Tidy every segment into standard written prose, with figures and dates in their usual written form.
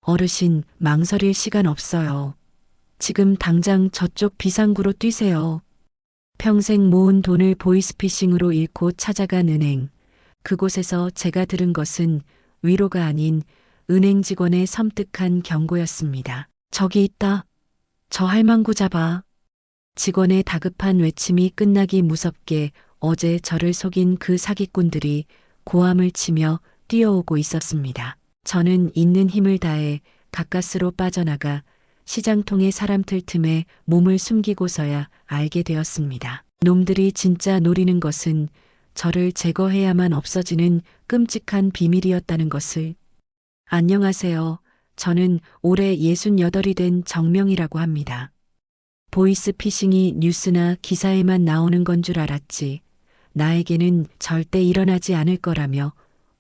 어르신, 망설일 시간 없어요. 지금 당장 저쪽 비상구로 뛰세요. 평생 모은 돈을 보이스피싱으로 잃고 찾아간 은행. 그곳에서 제가 들은 것은 위로가 아닌 은행 직원의 섬뜩한 경고였습니다. 저기 있다. 저 할망구 잡아. 직원의 다급한 외침이 끝나기 무섭게 어제 저를 속인 그 사기꾼들이 고함을 치며 뛰어오고 있었습니다. 저는 있는 힘을 다해 가까스로 빠져나가 시장통의 사람들 틈에 몸을 숨기고서야 알게 되었습니다. 놈들이 진짜 노리는 것은 저를 제거해야만 없어지는 끔찍한 비밀이었다는 것을. 안녕하세요. 저는 올해 68이 된 정명이라고 합니다. 보이스피싱이 뉴스나 기사에만 나오는 건 줄 알았지. 나에게는 절대 일어나지 않을 거라며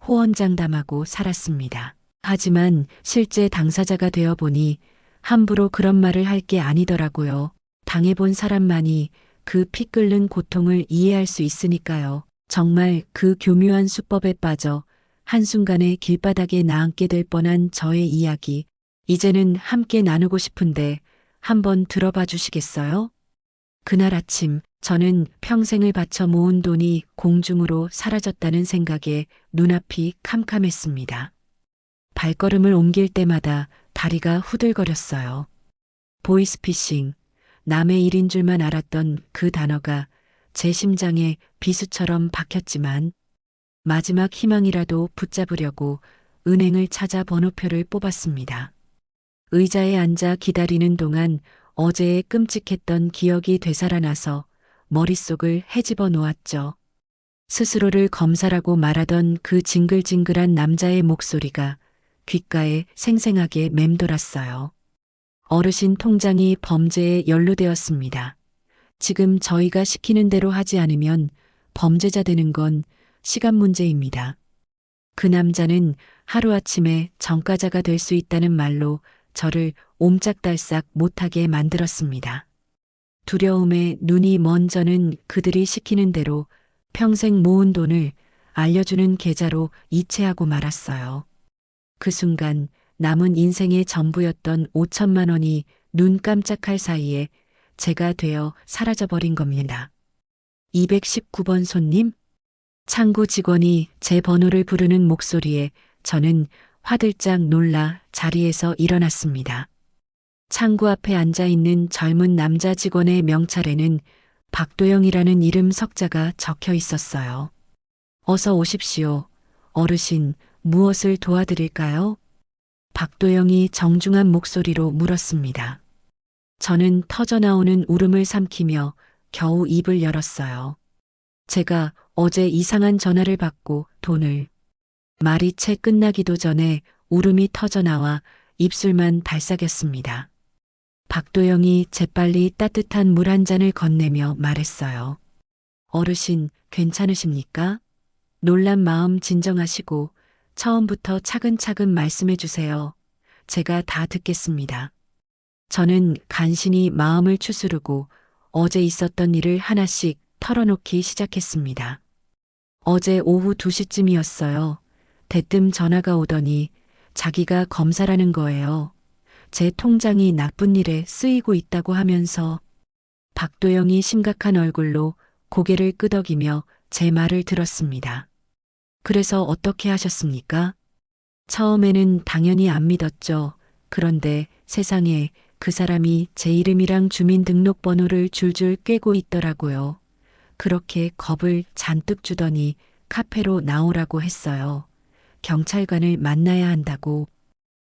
호언장담하고 살았습니다. 하지만 실제 당사자가 되어 보니 함부로 그런 말을 할 게 아니더라고요. 당해본 사람만이 그 피 끓는 고통을 이해할 수 있으니까요. 정말 그 교묘한 수법에 빠져 한순간에 길바닥에 나앉게 될 뻔한 저의 이야기. 이제는 함께 나누고 싶은데 한번 들어봐 주시겠어요? 그날 아침 저는 평생을 바쳐 모은 돈이 공중으로 사라졌다는 생각에 눈앞이 캄캄했습니다. 발걸음을 옮길 때마다 다리가 후들거렸어요. 보이스피싱, 남의 일인 줄만 알았던 그 단어가 제 심장에 비수처럼 박혔지만 마지막 희망이라도 붙잡으려고 은행을 찾아 번호표를 뽑았습니다. 의자에 앉아 기다리는 동안 어제의 끔찍했던 기억이 되살아나서 머릿속을 헤집어 놓았죠. 스스로를 검사라고 말하던 그 징글징글한 남자의 목소리가 귓가에 생생하게 맴돌았어요. 어르신 통장이 범죄에 연루되었습니다. 지금 저희가 시키는 대로 하지 않으면 범죄자 되는 건 시간 문제입니다. 그 남자는 하루아침에 전과자가 될 수 있다는 말로 저를 옴짝달싹 못하게 만들었습니다. 두려움에 눈이 먼 저는 그들이 시키는 대로 평생 모은 돈을 알려주는 계좌로 이체하고 말았어요. 그 순간 남은 인생의 전부였던 5천만 원이 눈 깜짝할 사이에 제가 되어 사라져버린 겁니다. 219번 손님? 창구 직원이 제 번호를 부르는 목소리에 저는 화들짝 놀라 자리에서 일어났습니다. 창구 앞에 앉아 있는 젊은 남자 직원의 명찰에는 박도영이라는 이름 석자가 적혀 있었어요. 어서 오십시오. 어르신, 무엇을 도와드릴까요? 박도영이 정중한 목소리로 물었습니다. 저는 터져나오는 울음을 삼키며 겨우 입을 열었어요. 제가 어제 이상한 전화를 받고 돈을. 말이 채 끝나기도 전에 울음이 터져나와 입술만 달싹였습니다. 박도영이 재빨리 따뜻한 물 한 잔을 건네며 말했어요. 어르신, 괜찮으십니까? 놀란 마음 진정하시고 처음부터 차근차근 말씀해 주세요. 제가 다 듣겠습니다. 저는 간신히 마음을 추스르고 어제 있었던 일을 하나씩 털어놓기 시작했습니다. 어제 오후 2시쯤이었어요. 대뜸 전화가 오더니 자기가 검사라는 거예요. 제 통장이 나쁜 일에 쓰이고 있다고 하면서. 박도영이 심각한 얼굴로 고개를 끄덕이며 제 말을 들었습니다. 그래서 어떻게 하셨습니까? 처음에는 당연히 안 믿었죠. 그런데 세상에 그 사람이 제 이름이랑 주민등록번호를 줄줄 꿰고 있더라고요. 그렇게 겁을 잔뜩 주더니 카페로 나오라고 했어요. 경찰관을 만나야 한다고.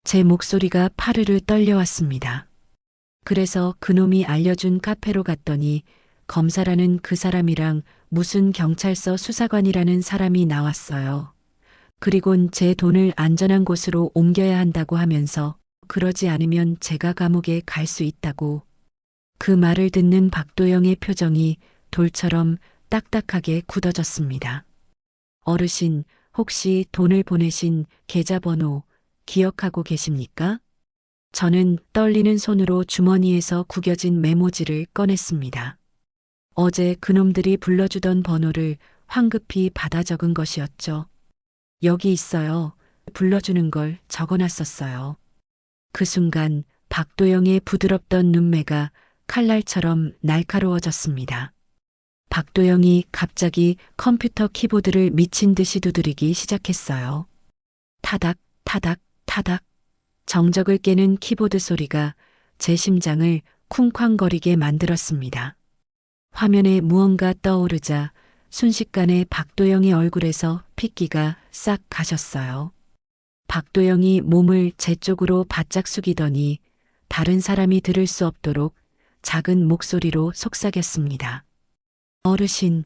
제 목소리가 파르르 떨려왔습니다. 그래서 그놈이 알려준 카페로 갔더니 검사라는 그 사람이랑 무슨 경찰서 수사관이라는 사람이 나왔어요. 그리곤 제 돈을 안전한 곳으로 옮겨야 한다고 하면서 그러지 않으면 제가 감옥에 갈 수 있다고. 그 말을 듣는 박도영의 표정이 돌처럼 딱딱하게 굳어졌습니다. 어르신, 혹시 돈을 보내신 계좌번호 기억하고 계십니까? 저는 떨리는 손으로 주머니에서 구겨진 메모지를 꺼냈습니다. 어제 그놈들이 불러주던 번호를 황급히 받아 적은 것이었죠. 여기 있어요. 불러주는 걸 적어놨었어요. 그 순간 박도영의 부드럽던 눈매가 칼날처럼 날카로워졌습니다. 박도영이 갑자기 컴퓨터 키보드를 미친 듯이 두드리기 시작했어요. 타닥, 타닥, 타닥. 정적을 깨는 키보드 소리가 제 심장을 쿵쾅거리게 만들었습니다. 화면에 무언가 떠오르자 순식간에 박도영의 얼굴에서 핏기가 싹 가셨어요. 박도영이 몸을 제 쪽으로 바짝 숙이더니 다른 사람이 들을 수 없도록 작은 목소리로 속삭였습니다. 어르신,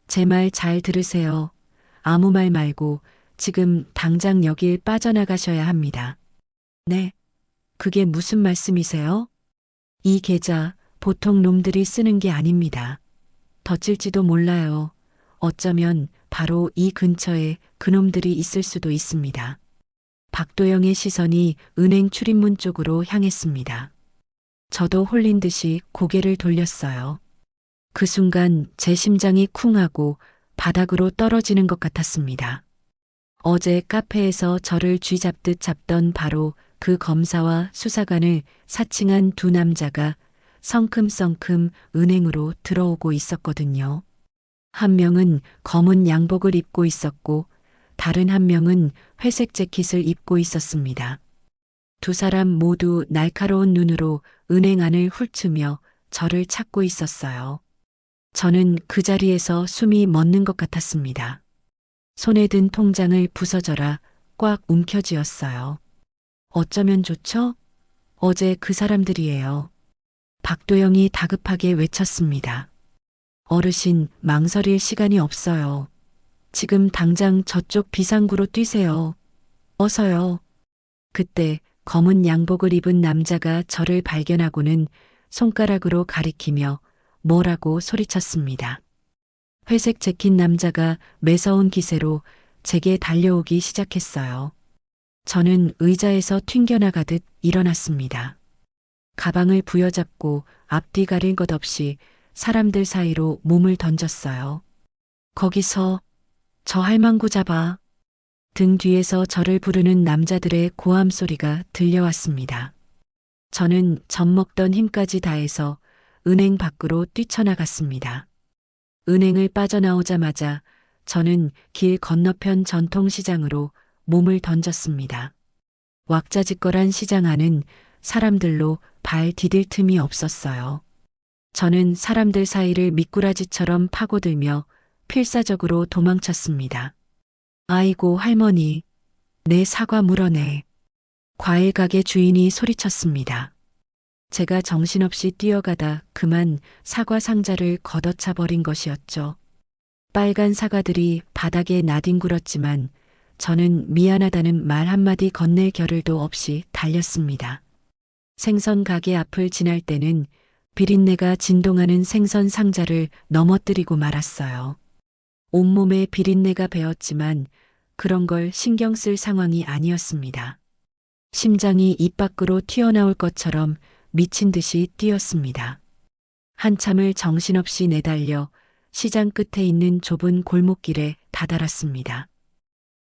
제 말 잘 들으세요. 아무 말 말고 지금 당장 여길 빠져나가셔야 합니다. 네, 그게 무슨 말씀이세요? 이 계좌 보통 놈들이 쓰는 게 아닙니다. 덧질지도 몰라요. 어쩌면 바로 이 근처에 그놈들이 있을 수도 있습니다. 박도영의 시선이 은행 출입문 쪽으로 향했습니다. 저도 홀린 듯이 고개를 돌렸어요. 그 순간 제 심장이 쿵하고 바닥으로 떨어지는 것 같았습니다. 어제 카페에서 저를 쥐잡듯 잡던 바로 그 검사와 수사관을 사칭한 두 남자가 성큼성큼 은행으로 들어오고 있었거든요. 한 명은 검은 양복을 입고 있었고 다른 한 명은 회색 재킷을 입고 있었습니다. 두 사람 모두 날카로운 눈으로 은행 안을 훑으며 저를 찾고 있었어요. 저는 그 자리에서 숨이 멎는 것 같았습니다. 손에 든 통장을 부서져라 꽉 움켜쥐었어요. 어쩌면 좋죠? 어제 그 사람들이에요. 박도영이 다급하게 외쳤습니다. 어르신, 망설일 시간이 없어요. 지금 당장 저쪽 비상구로 뛰세요. 어서요. 그때 검은 양복을 입은 남자가 저를 발견하고는 손가락으로 가리키며 뭐라고 소리쳤습니다. 회색 재킷 남자가 매서운 기세로 제게 달려오기 시작했어요. 저는 의자에서 튕겨나가듯 일어났습니다. 가방을 부여잡고 앞뒤 가릴 것 없이 사람들 사이로 몸을 던졌어요. 거기서 저 할망구 잡아. 등 뒤에서 저를 부르는 남자들의 고함 소리가 들려왔습니다. 저는 젖먹던 힘까지 다해서 은행 밖으로 뛰쳐나갔습니다. 은행을 빠져나오자마자 저는 길 건너편 전통시장으로 몸을 던졌습니다. 왁자지껄한 시장 안은 사람들로 발 디딜 틈이 없었어요. 저는 사람들 사이를 미꾸라지처럼 파고들며 필사적으로 도망쳤습니다. 아이고 할머니, 내 사과 물어내. 과일 가게 주인이 소리쳤습니다. 제가 정신없이 뛰어가다 그만 사과 상자를 걷어차 버린 것이었죠. 빨간 사과들이 바닥에 나뒹굴었지만 저는 미안하다는 말 한마디 건넬 겨를도 없이 달렸습니다. 생선 가게 앞을 지날 때는 비린내가 진동하는 생선 상자를 넘어뜨리고 말았어요. 온몸에 비린내가 배었지만 그런 걸 신경 쓸 상황이 아니었습니다. 심장이 입 밖으로 튀어나올 것처럼 미친 듯이 뛰었습니다. 한참을 정신없이 내달려 시장 끝에 있는 좁은 골목길에 다다랐습니다.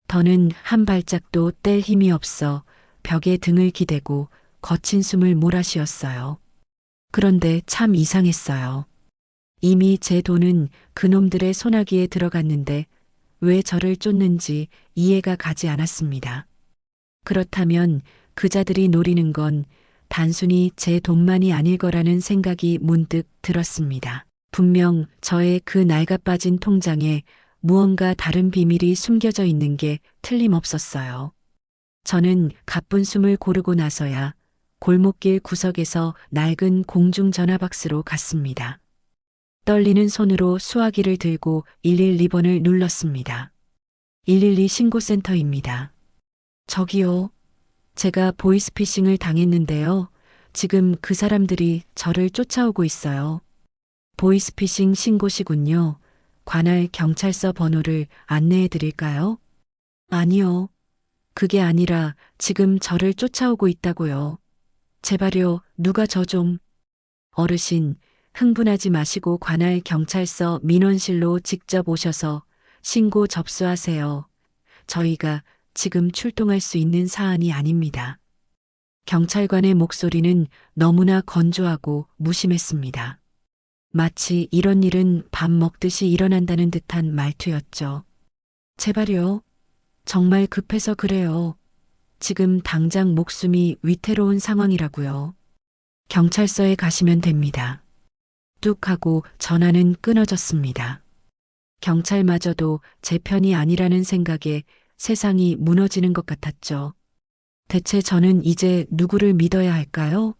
더는 한 발짝도 뗄 힘이 없어 벽에 등을 기대고 거친 숨을 몰아쉬었어요. 그런데 참 이상했어요. 이미 제 돈은 그놈들의 소나기에 들어갔는데 왜 저를 쫓는지 이해가 가지 않았습니다. 그렇다면 그자들이 노리는 건 단순히 제 돈만이 아닐 거라는 생각이 문득 들었습니다. 분명 저의 그 낡아빠진 통장에 무언가 다른 비밀이 숨겨져 있는 게 틀림없었어요. 저는 가쁜 숨을 고르고 나서야 골목길 구석에서 낡은 공중전화박스로 갔습니다. 떨리는 손으로 수화기를 들고 112번을 눌렀습니다. 112 신고센터입니다. 저기요. 제가 보이스피싱을 당했는데요. 지금 그 사람들이 저를 쫓아오고 있어요. 보이스피싱 신고시군요. 관할 경찰서 번호를 안내해 드릴까요? 아니요. 그게 아니라 지금 저를 쫓아오고 있다고요. 제발요, 누가 저 좀. 어르신, 흥분하지 마시고 관할 경찰서 민원실로 직접 오셔서 신고 접수하세요. 저희가 지금 출동할 수 있는 사안이 아닙니다. 경찰관의 목소리는 너무나 건조하고 무심했습니다. 마치 이런 일은 밥 먹듯이 일어난다는 듯한 말투였죠. 제발요. 정말 급해서 그래요. 지금 당장 목숨이 위태로운 상황이라고요. 경찰서에 가시면 됩니다. 뚝 하고 전화는 끊어졌습니다. 경찰마저도 제 편이 아니라는 생각에 세상이 무너지는 것 같았죠. 대체 저는 이제 누구를 믿어야 할까요?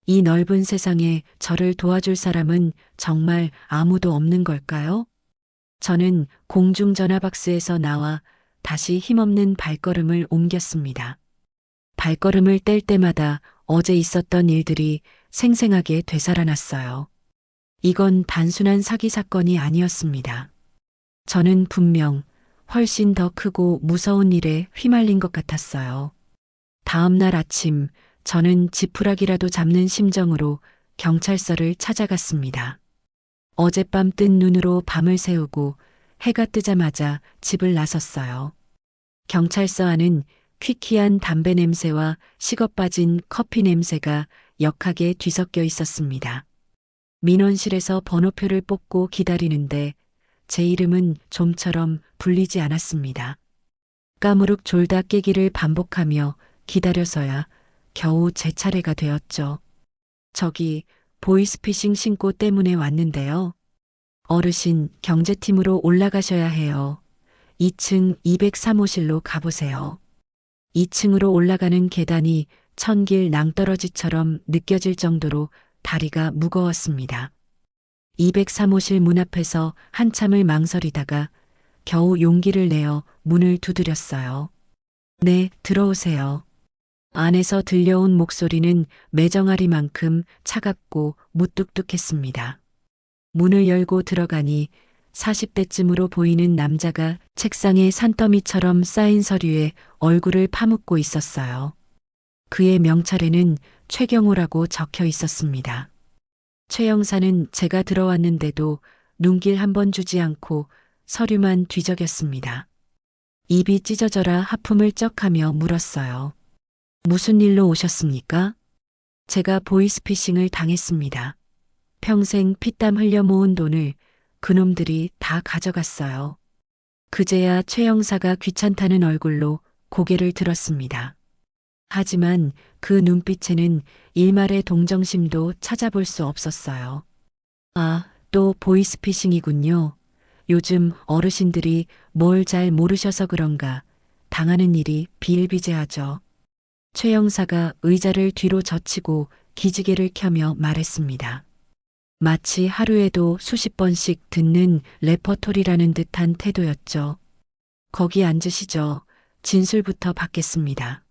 이 넓은 세상에 저를 도와줄 사람은 정말 아무도 없는 걸까요? 저는 공중전화 박스에서 나와 다시 힘없는 발걸음을 옮겼습니다. 발걸음을 뗄 때마다 어제 있었던 일들이 생생하게 되살아났어요. 이건 단순한 사기 사건이 아니었습니다. 저는 분명 훨씬 더 크고 무서운 일에 휘말린 것 같았어요. 다음 날 아침, 저는 지푸라기라도 잡는 심정으로 경찰서를 찾아갔습니다. 어젯밤 뜬 눈으로 밤을 새우고 해가 뜨자마자 집을 나섰어요. 경찰서 안은 퀴퀴한 담배 냄새와 식어 빠진 커피 냄새가 역하게 뒤섞여 있었습니다. 민원실에서 번호표를 뽑고 기다리는데 제 이름은 좀처럼 불리지 않았습니다. 까무룩 졸다 깨기를 반복하며 기다려서야 겨우 제 차례가 되었죠. 저기 보이스피싱 신고 때문에 왔는데요. 어르신 경제팀으로 올라가셔야 해요. 2층 203호실로 가보세요. 2층으로 올라가는 계단이 천길 낭떠러지처럼 느껴질 정도로 다리가 무거웠습니다. 203호실 문 앞에서 한참을 망설이다가 겨우 용기를 내어 문을 두드렸어요. 네, 들어오세요. 안에서 들려온 목소리는 매정아리만큼 차갑고 무뚝뚝했습니다. 문을 열고 들어가니 40대쯤으로 보이는 남자가 책상에 산더미처럼 쌓인 서류에 얼굴을 파묻고 있었어요. 그의 명찰에는 최경호라고 적혀 있었습니다. 최 형사는 제가 들어왔는데도 눈길 한 번 주지 않고 서류만 뒤적였습니다. 입이 찢어져라 하품을 쩍하며 물었어요. 무슨 일로 오셨습니까? 제가 보이스피싱을 당했습니다. 평생 피땀 흘려 모은 돈을 그놈들이 다 가져갔어요. 그제야 최 형사가 귀찮다는 얼굴로 고개를 들었습니다. 하지만 그 눈빛에는 일말의 동정심도 찾아볼 수 없었어요. 아, 또 보이스피싱이군요. 요즘 어르신들이 뭘 잘 모르셔서 그런가 당하는 일이 비일비재하죠. 최 형사가 의자를 뒤로 젖히고 기지개를 켜며 말했습니다. 마치 하루에도 수십 번씩 듣는 레퍼토리라는 듯한 태도였죠. 거기 앉으시죠. 진술부터 받겠습니다.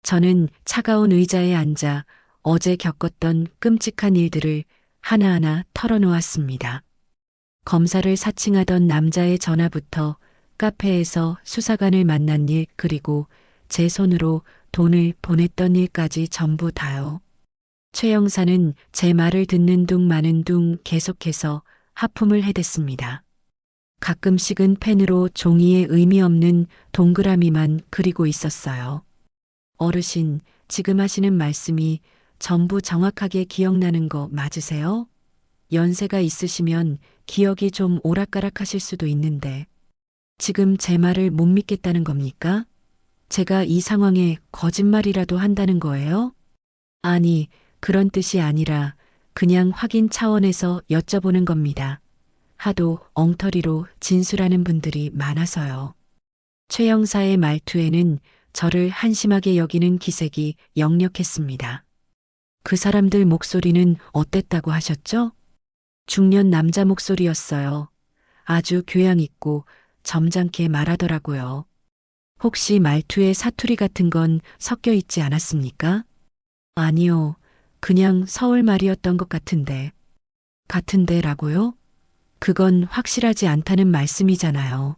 저는 차가운 의자에 앉아 어제 겪었던 끔찍한 일들을 하나하나 털어놓았습니다. 검사를 사칭하던 남자의 전화부터 카페에서 수사관을 만난 일 그리고 제 손으로 돈을 보냈던 일까지 전부 다요. 최 형사는 제 말을 듣는 둥 마는 둥 계속해서 하품을 해댔습니다. 가끔씩은 펜으로 종이에 의미 없는 동그라미만 그리고 있었어요. 어르신, 지금 하시는 말씀이 전부 정확하게 기억나는 거 맞으세요? 연세가 있으시면 기억이 좀 오락가락하실 수도 있는데 지금 제 말을 못 믿겠다는 겁니까? 제가 이 상황에 거짓말이라도 한다는 거예요? 아니, 그런 뜻이 아니라 그냥 확인 차원에서 여쭤보는 겁니다. 하도 엉터리로 진술하는 분들이 많아서요. 최 형사의 말투에는 저를 한심하게 여기는 기색이 역력했습니다. 그 사람들 목소리는 어땠다고 하셨죠? 중년 남자 목소리였어요. 아주 교양 있고 점잖게 말하더라고요. 혹시 말투에 사투리 같은 건 섞여 있지 않았습니까? 아니요. 그냥 서울 말이었던 것 같은데. 같은데라고요? 그건 확실하지 않다는 말씀이잖아요.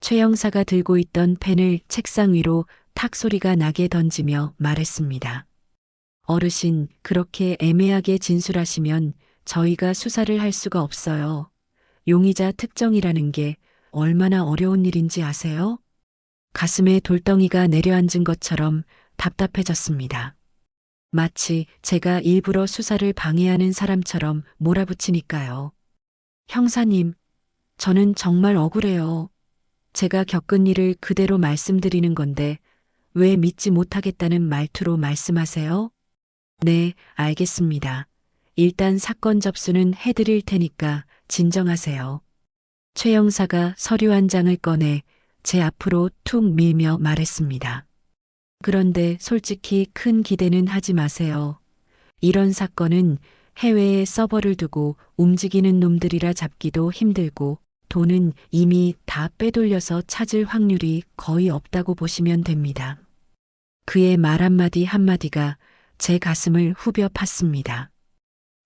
최 형사가 들고 있던 펜을 책상 위로 탁 소리가 나게 던지며 말했습니다. 어르신, 그렇게 애매하게 진술하시면 저희가 수사를 할 수가 없어요. 용의자 특정이라는 게 얼마나 어려운 일인지 아세요? 가슴에 돌덩이가 내려앉은 것처럼 답답해졌습니다. 마치 제가 일부러 수사를 방해하는 사람처럼 몰아붙이니까요. 형사님, 저는 정말 억울해요. 제가 겪은 일을 그대로 말씀드리는 건데 왜 믿지 못하겠다는 말투로 말씀하세요? 네, 알겠습니다. 일단 사건 접수는 해드릴 테니까 진정하세요. 최 형사가 서류 한 장을 꺼내 제 앞으로 툭 밀며 말했습니다. 그런데 솔직히 큰 기대는 하지 마세요. 이런 사건은 해외에 서버를 두고 움직이는 놈들이라 잡기도 힘들고 돈은 이미 다 빼돌려서 찾을 확률이 거의 없다고 보시면 됩니다. 그의 말 한마디 한마디가 제 가슴을 후벼 팠습니다.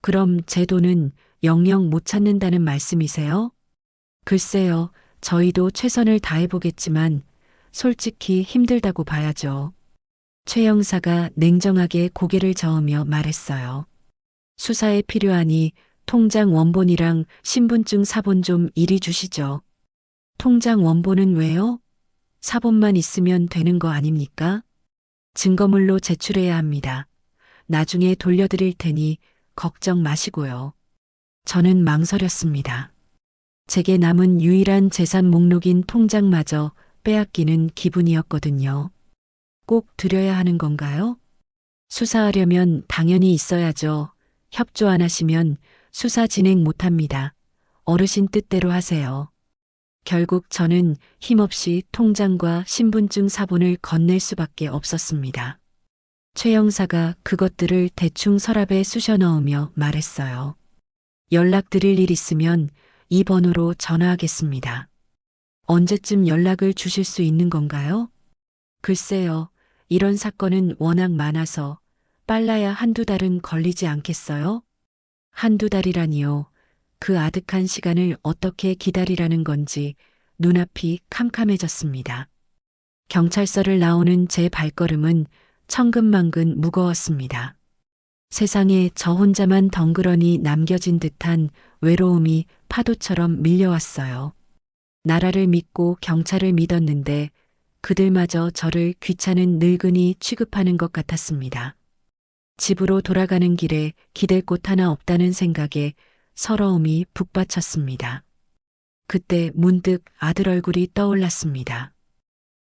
그럼 제 돈은 영영 못 찾는다는 말씀이세요? 글쎄요, 저희도 최선을 다해보겠지만 솔직히 힘들다고 봐야죠. 최 형사가 냉정하게 고개를 저으며 말했어요. 수사에 필요하니 통장 원본이랑 신분증 사본 좀 이리 주시죠. 통장 원본은 왜요? 사본만 있으면 되는 거 아닙니까? 증거물로 제출해야 합니다. 나중에 돌려드릴 테니 걱정 마시고요. 저는 망설였습니다. 제게 남은 유일한 재산 목록인 통장마저 빼앗기는 기분이었거든요. 꼭 드려야 하는 건가요? 수사하려면 당연히 있어야죠. 협조 안 하시면 수사 진행 못 합니다. 어르신 뜻대로 하세요. 결국 저는 힘없이 통장과 신분증 사본을 건넬 수밖에 없었습니다. 최 형사가 그것들을 대충 서랍에 쑤셔 넣으며 말했어요. 연락드릴 일 있으면 이 번호로 전화하겠습니다. 언제쯤 연락을 주실 수 있는 건가요? 글쎄요, 이런 사건은 워낙 많아서 빨라야 한두 달은 걸리지 않겠어요? 한두 달이라니요. 그 아득한 시간을 어떻게 기다리라는 건지 눈앞이 캄캄해졌습니다. 경찰서를 나오는 제 발걸음은 천근만근 무거웠습니다. 세상에 저 혼자만 덩그러니 남겨진 듯한 외로움이 파도처럼 밀려왔어요. 나라를 믿고 경찰을 믿었는데 그들마저 저를 귀찮은 늙은이 취급하는 것 같았습니다. 집으로 돌아가는 길에 기댈 곳 하나 없다는 생각에 서러움이 북받쳤습니다. 그때 문득 아들 얼굴이 떠올랐습니다.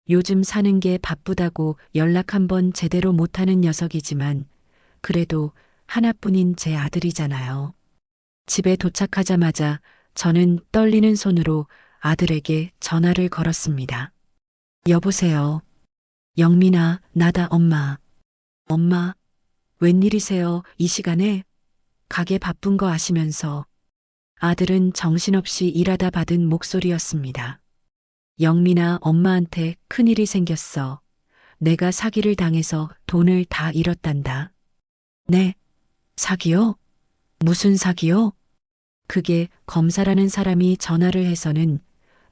요즘 사는 게 바쁘다고 연락 한번 제대로 못하는 녀석이지만 그래도 하나뿐인 제 아들이잖아요. 집에 도착하자마자 저는 떨리는 손으로 아들에게 전화를 걸었습니다. 여보세요. 영민아, 나다 엄마. 엄마, 웬일이세요, 이 시간에? 가게 바쁜 거 아시면서. 아들은 정신없이 일하다 받은 목소리였습니다. 영민아, 엄마한테 큰일이 생겼어. 내가 사기를 당해서 돈을 다 잃었단다. 네? 사기요? 무슨 사기요? 그게 검사라는 사람이 전화를 해서는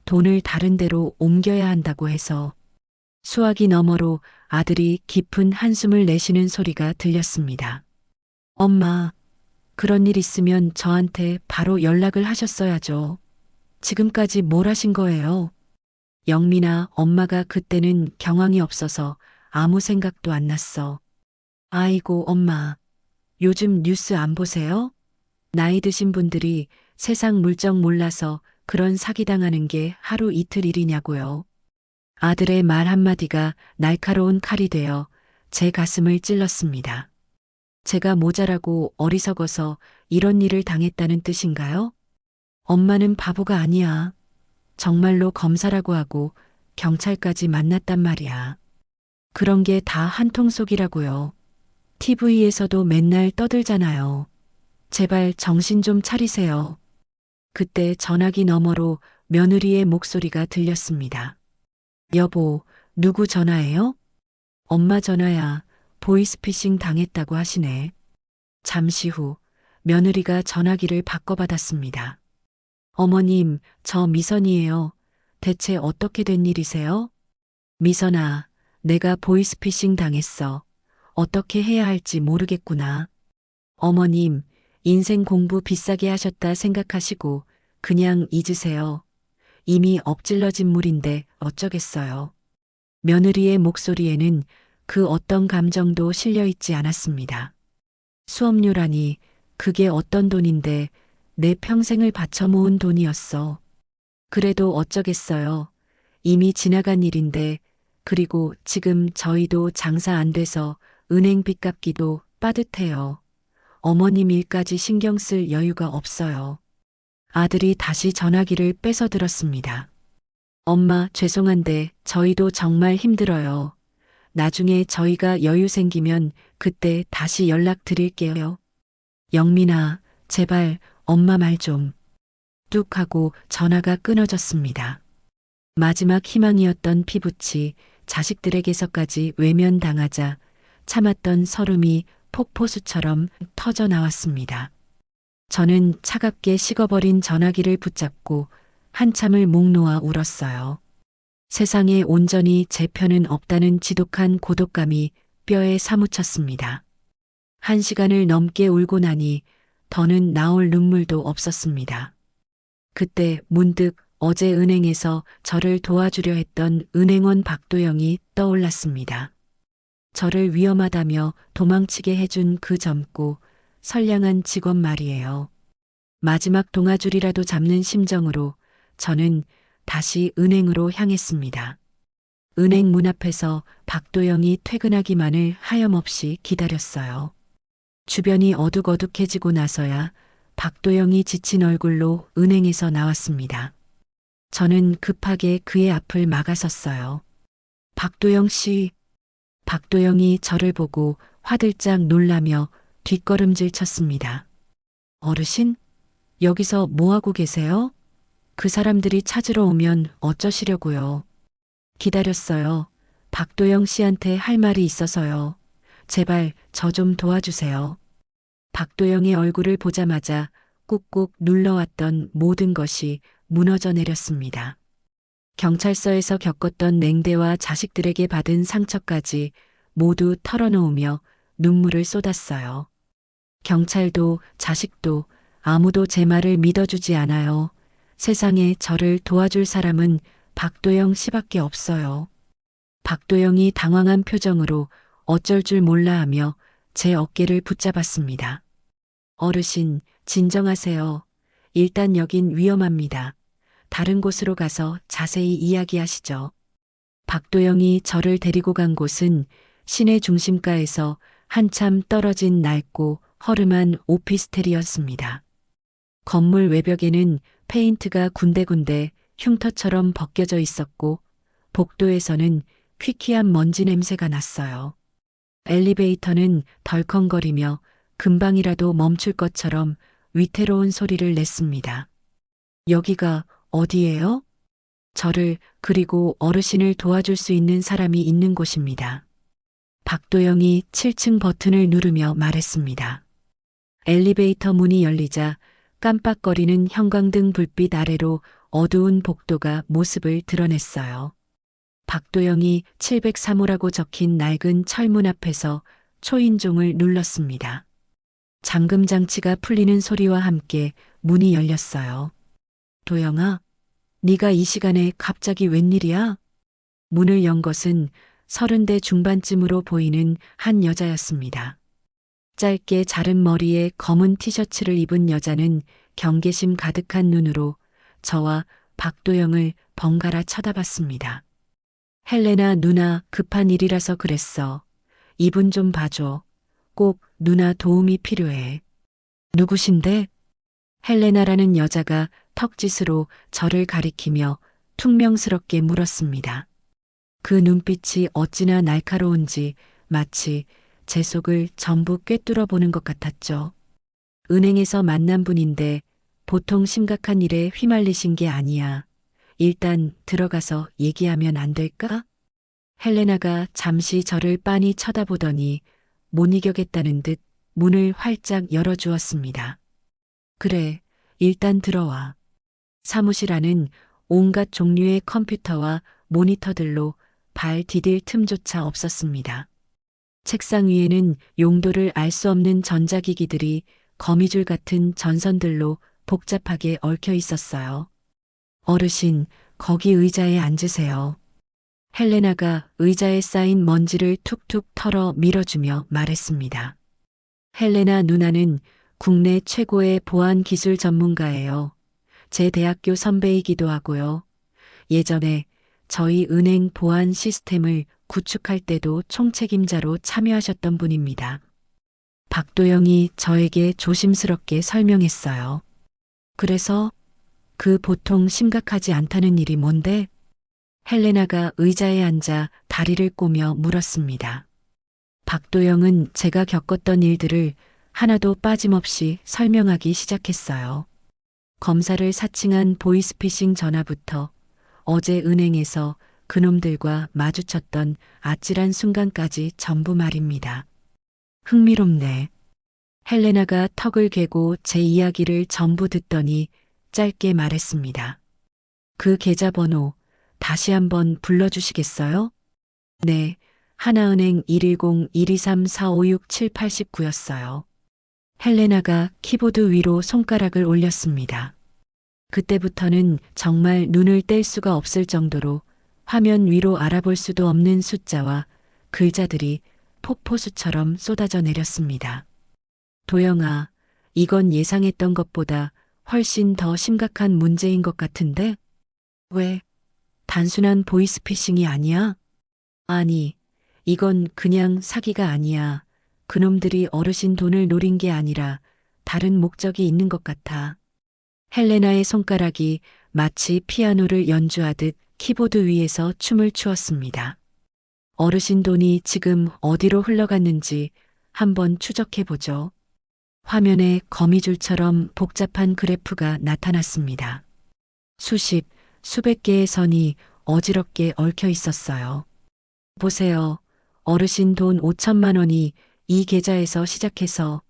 돈을 다른 데로 옮겨야 한다고 해서. 수화기 너머로 아들이 깊은 한숨을 내쉬는 소리가 들렸습니다. 엄마, 그런 일 있으면 저한테 바로 연락을 하셨어야죠. 지금까지 뭘 하신 거예요? 영민아, 엄마가 그때는 경황이 없어서 아무 생각도 안 났어. 아이고, 엄마. 요즘 뉴스 안 보세요? 나이 드신 분들이 세상 물정 몰라서 그런 사기당하는 게 하루 이틀 일이냐고요. 아들의 말 한마디가 날카로운 칼이 되어 제 가슴을 찔렀습니다. 제가 모자라고 어리석어서 이런 일을 당했다는 뜻인가요? 엄마는 바보가 아니야. 정말로 검사라고 하고 경찰까지 만났단 말이야. 그런 게 다 한통속이라고요. TV에서도 맨날 떠들잖아요. 제발 정신 좀 차리세요. 그때 전화기 너머로 며느리의 목소리가 들렸습니다. 여보, 누구 전화예요? 엄마 전화야. 보이스피싱 당했다고 하시네. 잠시 후 며느리가 전화기를 바꿔받았습니다. 어머님, 저 미선이에요. 대체 어떻게 된 일이세요? 미선아, 내가 보이스피싱 당했어. 어떻게 해야 할지 모르겠구나. 어머님, 인생 공부 비싸게 하셨다 생각하시고 그냥 잊으세요. 이미 엎질러진 물인데 어쩌겠어요. 며느리의 목소리에는 그 어떤 감정도 실려 있지 않았습니다. 수업료라니 그게 어떤 돈인데 내 평생을 바쳐 모은 돈이었어. 그래도 어쩌겠어요. 이미 지나간 일인데 그리고 지금 저희도 장사 안 돼서 은행 빚 갚기도 빠듯해요. 어머님 일까지 신경 쓸 여유가 없어요. 아들이 다시 전화기를 뺏어 들었습니다. 엄마, 죄송한데 저희도 정말 힘들어요. 나중에 저희가 여유 생기면 그때 다시 연락드릴게요. 영민아, 제발 엄마 말 좀. 뚝 하고 전화가 끊어졌습니다. 마지막 희망이었던 피부치, 자식들에게서까지 외면당하자 참았던 서름이 폭포수처럼 터져 나왔습니다. 저는 차갑게 식어버린 전화기를 붙잡고 한참을 목 놓아 울었어요. 세상에 온전히 제 편은 없다는 지독한 고독감이 뼈에 사무쳤습니다. 1시간을 넘게 울고 나니 더는 나올 눈물도 없었습니다. 그때 문득 어제 은행에서 저를 도와주려 했던 은행원 박도영이 떠올랐습니다. 저를 위험하다며 도망치게 해준 그 젊고 선량한 직원 말이에요. 마지막 동아줄이라도 잡는 심정으로 저는 다시 은행으로 향했습니다. 은행 문 앞에서 박도영이 퇴근하기만을 하염없이 기다렸어요. 주변이 어둑어둑해지고 나서야 박도영이 지친 얼굴로 은행에서 나왔습니다. 저는 급하게 그의 앞을 막아섰어요. 박도영 씨. 박도영이 저를 보고 화들짝 놀라며 뒷걸음질 쳤습니다. 어르신? 여기서 뭐하고 계세요? 그 사람들이 찾으러 오면 어쩌시려고요? 기다렸어요. 박도영 씨한테 할 말이 있어서요. 제발 저 좀 도와주세요. 박도영의 얼굴을 보자마자 꾹꾹 눌러왔던 모든 것이 무너져 내렸습니다. 경찰서에서 겪었던 냉대와 자식들에게 받은 상처까지 모두 털어놓으며 눈물을 쏟았어요. 경찰도 자식도 아무도 제 말을 믿어주지 않아요. 세상에 저를 도와줄 사람은 박도영 씨밖에 없어요. 박도영이 당황한 표정으로 어쩔 줄 몰라 하며 제 어깨를 붙잡았습니다. 어르신, 진정하세요. 일단 여긴 위험합니다. 다른 곳으로 가서 자세히 이야기하시죠. 박도영이 저를 데리고 간 곳은 시내 중심가에서 한참 떨어진 낡고 허름한 오피스텔이었습니다. 건물 외벽에는 페인트가 군데군데 흉터처럼 벗겨져 있었고 복도에서는 퀴퀴한 먼지 냄새가 났어요. 엘리베이터는 덜컹거리며 금방이라도 멈출 것처럼 위태로운 소리를 냈습니다. 여기가 어디예요? 저를 그리고 어르신을 도와줄 수 있는 사람이 있는 곳입니다. 박도영이 7층 버튼을 누르며 말했습니다. 엘리베이터 문이 열리자 깜빡거리는 형광등 불빛 아래로 어두운 복도가 모습을 드러냈어요. 박도영이 703호라고 적힌 낡은 철문 앞에서 초인종을 눌렀습니다. 잠금 장치가 풀리는 소리와 함께 문이 열렸어요. 도영아, 네가 이 시간에 갑자기 웬일이야? 문을 연 것은 30대 중반쯤으로 보이는 한 여자였습니다. 짧게 자른 머리에 검은 티셔츠를 입은 여자는 경계심 가득한 눈으로 저와 박도영을 번갈아 쳐다봤습니다. 헬레나 누나, 급한 일이라서 그랬어. 이분 좀 봐줘. 꼭 누나 도움이 필요해. 누구신데? 헬레나라는 여자가 턱짓으로 저를 가리키며 퉁명스럽게 물었습니다. 그 눈빛이 어찌나 날카로운지 마치 제 속을 전부 꿰뚫어 보는 것 같았죠. 은행에서 만난 분인데 보통 심각한 일에 휘말리신 게 아니야. 일단 들어가서 얘기하면 안 될까? 헬레나가 잠시 저를 빤히 쳐다보더니 못 이겨겠다는 듯 문을 활짝 열어주었습니다. 그래, 일단 들어와. 사무실 안은 온갖 종류의 컴퓨터와 모니터들로 발 디딜 틈조차 없었습니다. 책상 위에는 용도를 알 수 없는 전자기기들이 거미줄 같은 전선들로 복잡하게 얽혀 있었어요. 어르신, 거기 의자에 앉으세요. 헬레나가 의자에 쌓인 먼지를 툭툭 털어 밀어주며 말했습니다. 헬레나 누나는 국내 최고의 보안 기술 전문가예요. 제 대학교 선배이기도 하고요. 예전에 저희 은행 보안 시스템을 구축할 때도 총책임자로 참여하셨던 분입니다. 박도영이 저에게 조심스럽게 설명했어요. 그래서 그 보통 심각하지 않다는 일이 뭔데? 헬레나가 의자에 앉아 다리를 꼬며 물었습니다. 박도영은 제가 겪었던 일들을 하나도 빠짐없이 설명하기 시작했어요. 검사를 사칭한 보이스피싱 전화부터 어제 은행에서 그놈들과 마주쳤던 아찔한 순간까지 전부 말입니다. 흥미롭네. 헬레나가 턱을 괴고 제 이야기를 전부 듣더니 짧게 말했습니다. 그 계좌번호 다시 한번 불러주시겠어요? 네, 하나은행 110-123-456-789였어요. 헬레나가 키보드 위로 손가락을 올렸습니다. 그때부터는 정말 눈을 뗄 수가 없을 정도로 화면 위로 알아볼 수도 없는 숫자와 글자들이 폭포수처럼 쏟아져 내렸습니다. 도영아, 이건 예상했던 것보다 훨씬 더 심각한 문제인 것 같은데? 왜? 단순한 보이스피싱이 아니야? 아니, 이건 그냥 사기가 아니야. 그놈들이 어르신 돈을 노린 게 아니라 다른 목적이 있는 것 같아. 헬레나의 손가락이 마치 피아노를 연주하듯 키보드 위에서 춤을 추었습니다. 어르신 돈이 지금 어디로 흘러갔는지 한번 추적해보죠. 화면에 거미줄처럼 복잡한 그래프가 나타났습니다. 수십, 수백 개의 선이 어지럽게 얽혀 있었어요. 보세요. 어르신 돈 5천만 원이 이 계좌에서 시작해서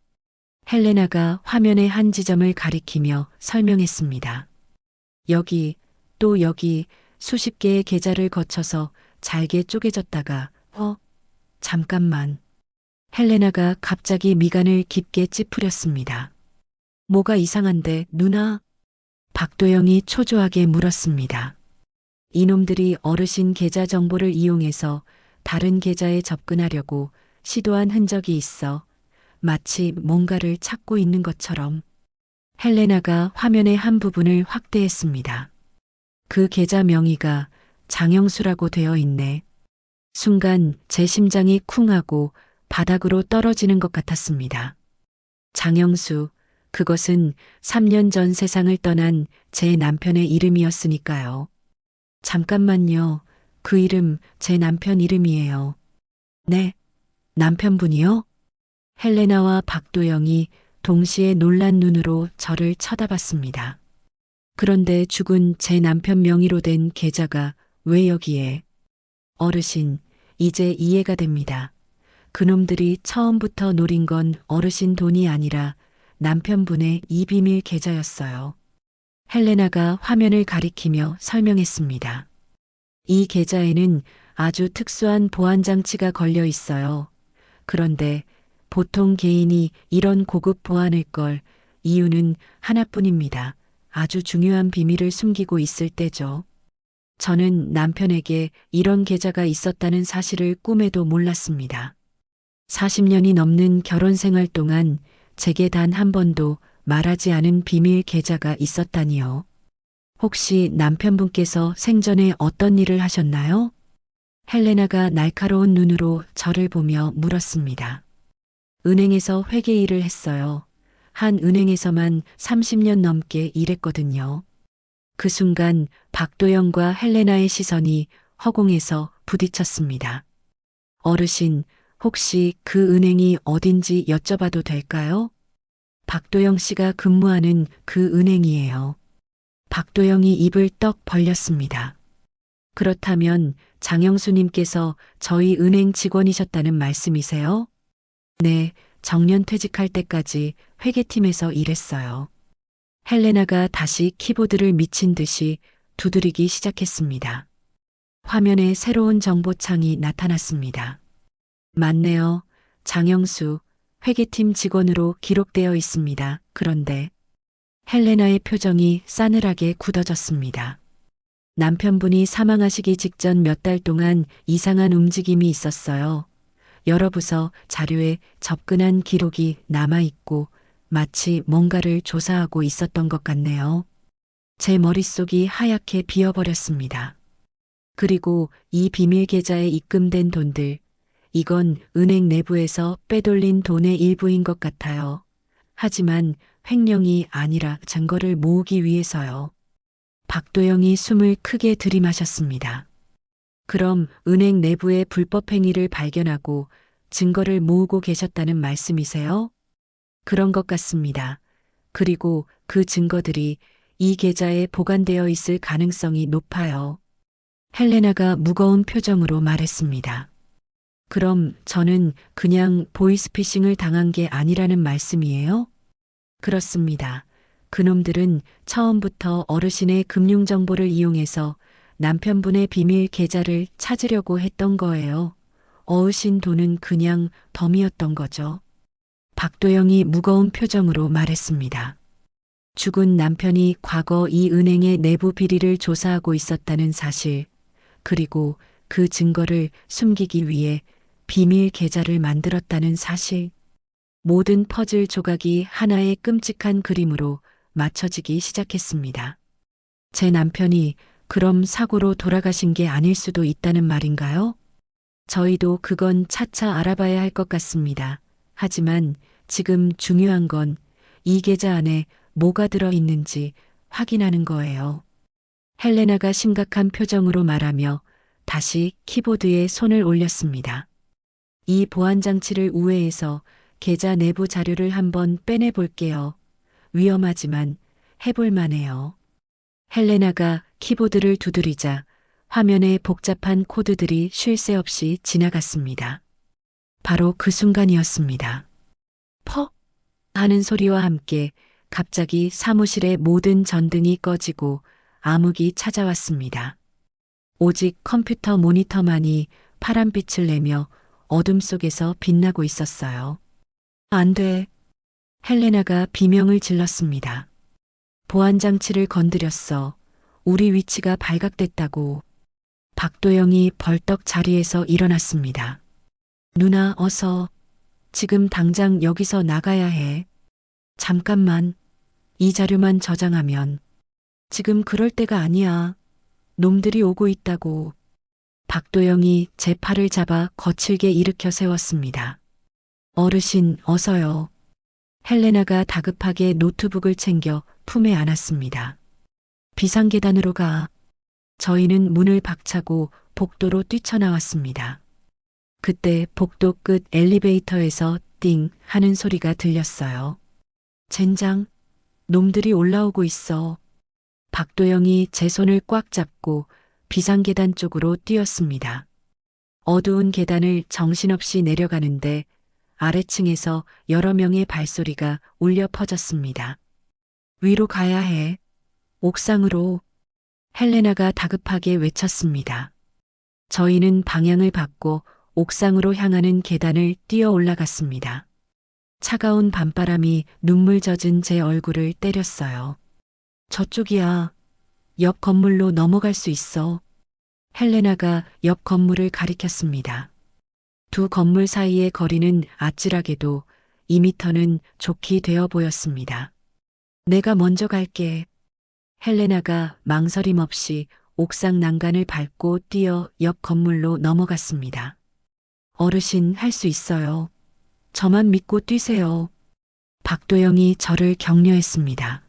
헬레나가 화면의 한 지점을 가리키며 설명했습니다. 여기, 또 여기 수십 개의 계좌를 거쳐서 잘게 쪼개졌다가 잠깐만. 헬레나가 갑자기 미간을 깊게 찌푸렸습니다. 뭐가 이상한데, 누나? 박도영이 초조하게 물었습니다. 이놈들이 어르신 계좌 정보를 이용해서 다른 계좌에 접근하려고 시도한 흔적이 있어 마치 뭔가를 찾고 있는 것처럼. 헬레나가 화면의 한 부분을 확대했습니다. 그 계좌 명의가 장영수라고 되어 있네. 순간 제 심장이 쿵하고 바닥으로 떨어지는 것 같았습니다. 장영수, 그것은 3년 전 세상을 떠난 제 남편의 이름이었으니까요. 잠깐만요. 그 이름 제 남편 이름이에요. 네, 남편분이요? 헬레나와 박도영이 동시에 놀란 눈으로 저를 쳐다봤습니다. 그런데 죽은 제 남편 명의로 된 계좌가 왜 여기에? 어르신, 이제 이해가 됩니다. 그놈들이 처음부터 노린 건 어르신 돈이 아니라 남편분의 이 비밀 계좌였어요. 헬레나가 화면을 가리키며 설명했습니다. 이 계좌에는 아주 특수한 보안 장치가 걸려 있어요. 그런데 보통 개인이 이런 고급 보안을 걸 이유는 하나뿐입니다. 아주 중요한 비밀을 숨기고 있을 때죠. 저는 남편에게 이런 계좌가 있었다는 사실을 꿈에도 몰랐습니다. 40년이 넘는 결혼 생활 동안 제게 단 한 번도 말하지 않은 비밀 계좌가 있었다니요. 혹시 남편분께서 생전에 어떤 일을 하셨나요? 헬레나가 날카로운 눈으로 저를 보며 물었습니다. 은행에서 회계 일을 했어요. 한 은행에서만 30년 넘게 일했거든요. 그 순간 박도영과 헬레나의 시선이 허공에서 부딪혔습니다. 어르신, 혹시 그 은행이 어딘지 여쭤봐도 될까요? 박도영 씨가 근무하는 그 은행이에요. 박도영이 입을 떡 벌렸습니다. 그렇다면 장영수님께서 저희 은행 직원이셨다는 말씀이세요? 네, 정년 퇴직할 때까지 회계팀에서 일했어요. 헬레나가 다시 키보드를 미친 듯이 두드리기 시작했습니다. 화면에 새로운 정보창이 나타났습니다. 맞네요. 장영수, 회계팀 직원으로 기록되어 있습니다. 그런데 헬레나의 표정이 싸늘하게 굳어졌습니다. 남편분이 사망하시기 직전 몇 달 동안 이상한 움직임이 있었어요. 여러 부서 자료에 접근한 기록이 남아있고 마치 뭔가를 조사하고 있었던 것 같네요. 제 머릿속이 하얗게 비어버렸습니다. 그리고 이 비밀 계좌에 입금된 돈들, 이건 은행 내부에서 빼돌린 돈의 일부인 것 같아요. 하지만 횡령이 아니라 증거를 모으기 위해서요. 박도영이 숨을 크게 들이마셨습니다. 그럼 은행 내부의 불법 행위를 발견하고 증거를 모으고 계셨다는 말씀이세요? 그런 것 같습니다. 그리고 그 증거들이 이 계좌에 보관되어 있을 가능성이 높아요. 헬레나가 무거운 표정으로 말했습니다. 그럼 저는 그냥 보이스피싱을 당한 게 아니라는 말씀이에요? 그렇습니다. 그놈들은 처음부터 어르신의 금융정보를 이용해서 남편분의 비밀 계좌를 찾으려고 했던 거예요. 어으신 돈은 그냥 덤이었던 거죠. 박도영이 무거운 표정으로 말했습니다. 죽은 남편이 과거 이 은행의 내부 비리를 조사하고 있었다는 사실, 그리고 그 증거를 숨기기 위해 비밀 계좌를 만들었다는 사실, 모든 퍼즐 조각이 하나의 끔찍한 그림으로 맞춰지기 시작했습니다. 제 남편이 그럼 사고로 돌아가신 게 아닐 수도 있다는 말인가요? 저희도 그건 차차 알아봐야 할 것 같습니다. 하지만 지금 중요한 건 이 계좌 안에 뭐가 들어있는지 확인하는 거예요. 헬레나가 심각한 표정으로 말하며 다시 키보드에 손을 올렸습니다. 이 보안 장치를 우회해서 계좌 내부 자료를 한번 빼내 볼게요. 위험하지만 해볼 만해요. 헬레나가 키보드를 두드리자 화면에 복잡한 코드들이 쉴 새 없이 지나갔습니다. 바로 그 순간이었습니다. 퍽! 하는 소리와 함께 갑자기 사무실의 모든 전등이 꺼지고 암흑이 찾아왔습니다. 오직 컴퓨터 모니터만이 파란빛을 내며 어둠 속에서 빛나고 있었어요. 안 돼. 헬레나가 비명을 질렀습니다. 보안 장치를 건드렸어. 우리 위치가 발각됐다고. 박도영이 벌떡 자리에서 일어났습니다. 누나, 어서. 지금 당장 여기서 나가야 해. 잠깐만. 이 자료만 저장하면. 지금 그럴 때가 아니야. 놈들이 오고 있다고. 박도영이 제 팔을 잡아 거칠게 일으켜 세웠습니다. 어르신, 어서요. 헬레나가 다급하게 노트북을 챙겨 품에 안았습니다. 비상계단으로 가. 저희는 문을 박차고 복도로 뛰쳐나왔습니다. 그때 복도 끝 엘리베이터에서 띵 하는 소리가 들렸어요. 젠장, 놈들이 올라오고 있어. 박도영이 제 손을 꽉 잡고 비상계단 쪽으로 뛰었습니다. 어두운 계단을 정신없이 내려가는데 아래층에서 여러 명의 발소리가 울려 퍼졌습니다. 위로 가야 해. 옥상으로. 헬레나가 다급하게 외쳤습니다. 저희는 방향을 바꿔 옥상으로 향하는 계단을 뛰어 올라갔습니다. 차가운 밤바람이 눈물 젖은 제 얼굴을 때렸어요. 저쪽이야. 옆 건물로 넘어갈 수 있어. 헬레나가 옆 건물을 가리켰습니다. 두 건물 사이의 거리는 아찔하게도 2미터는 좋게 되어 보였습니다. 내가 먼저 갈게. 헬레나가 망설임 없이 옥상 난간을 밟고 뛰어 옆 건물로 넘어갔습니다. 어르신, 할 수 있어요. 저만 믿고 뛰세요. 박도영이 저를 격려했습니다.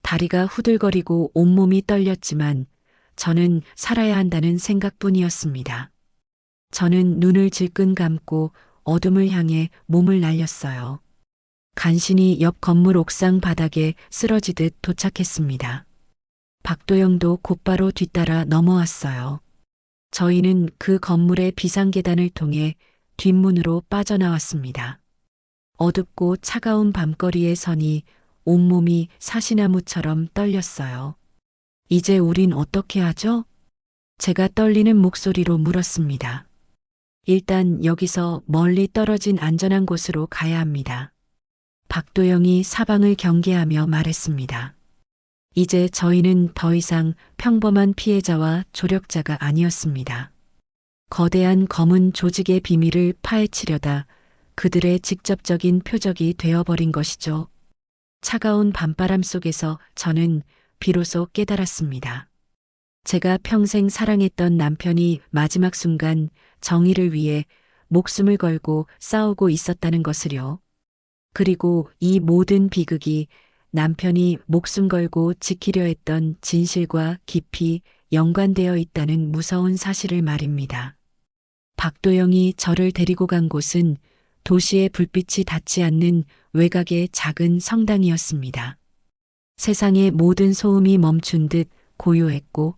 다리가 후들거리고 온몸이 떨렸지만 저는 살아야 한다는 생각뿐이었습니다. 저는 눈을 질끈 감고 어둠을 향해 몸을 날렸어요. 간신히 옆 건물 옥상 바닥에 쓰러지듯 도착했습니다. 박도영도 곧바로 뒤따라 넘어왔어요. 저희는 그 건물의 비상계단을 통해 뒷문으로 빠져나왔습니다. 어둡고 차가운 밤거리에 서니 온몸이 사시나무처럼 떨렸어요. 이제 우린 어떻게 하죠? 제가 떨리는 목소리로 물었습니다. 일단 여기서 멀리 떨어진 안전한 곳으로 가야 합니다. 박도영이 사방을 경계하며 말했습니다. 이제 저희는 더 이상 평범한 피해자와 조력자가 아니었습니다. 거대한 검은 조직의 비밀을 파헤치려다 그들의 직접적인 표적이 되어버린 것이죠. 차가운 밤바람 속에서 저는 비로소 깨달았습니다. 제가 평생 사랑했던 남편이 마지막 순간 정의를 위해 목숨을 걸고 싸우고 있었다는 것을요. 그리고 이 모든 비극이 남편이 목숨 걸고 지키려 했던 진실과 깊이 연관되어 있다는 무서운 사실을 말입니다. 박도영이 저를 데리고 간 곳은 도시의 불빛이 닿지 않는 외곽의 작은 성당이었습니다. 세상의 모든 소음이 멈춘 듯 고요했고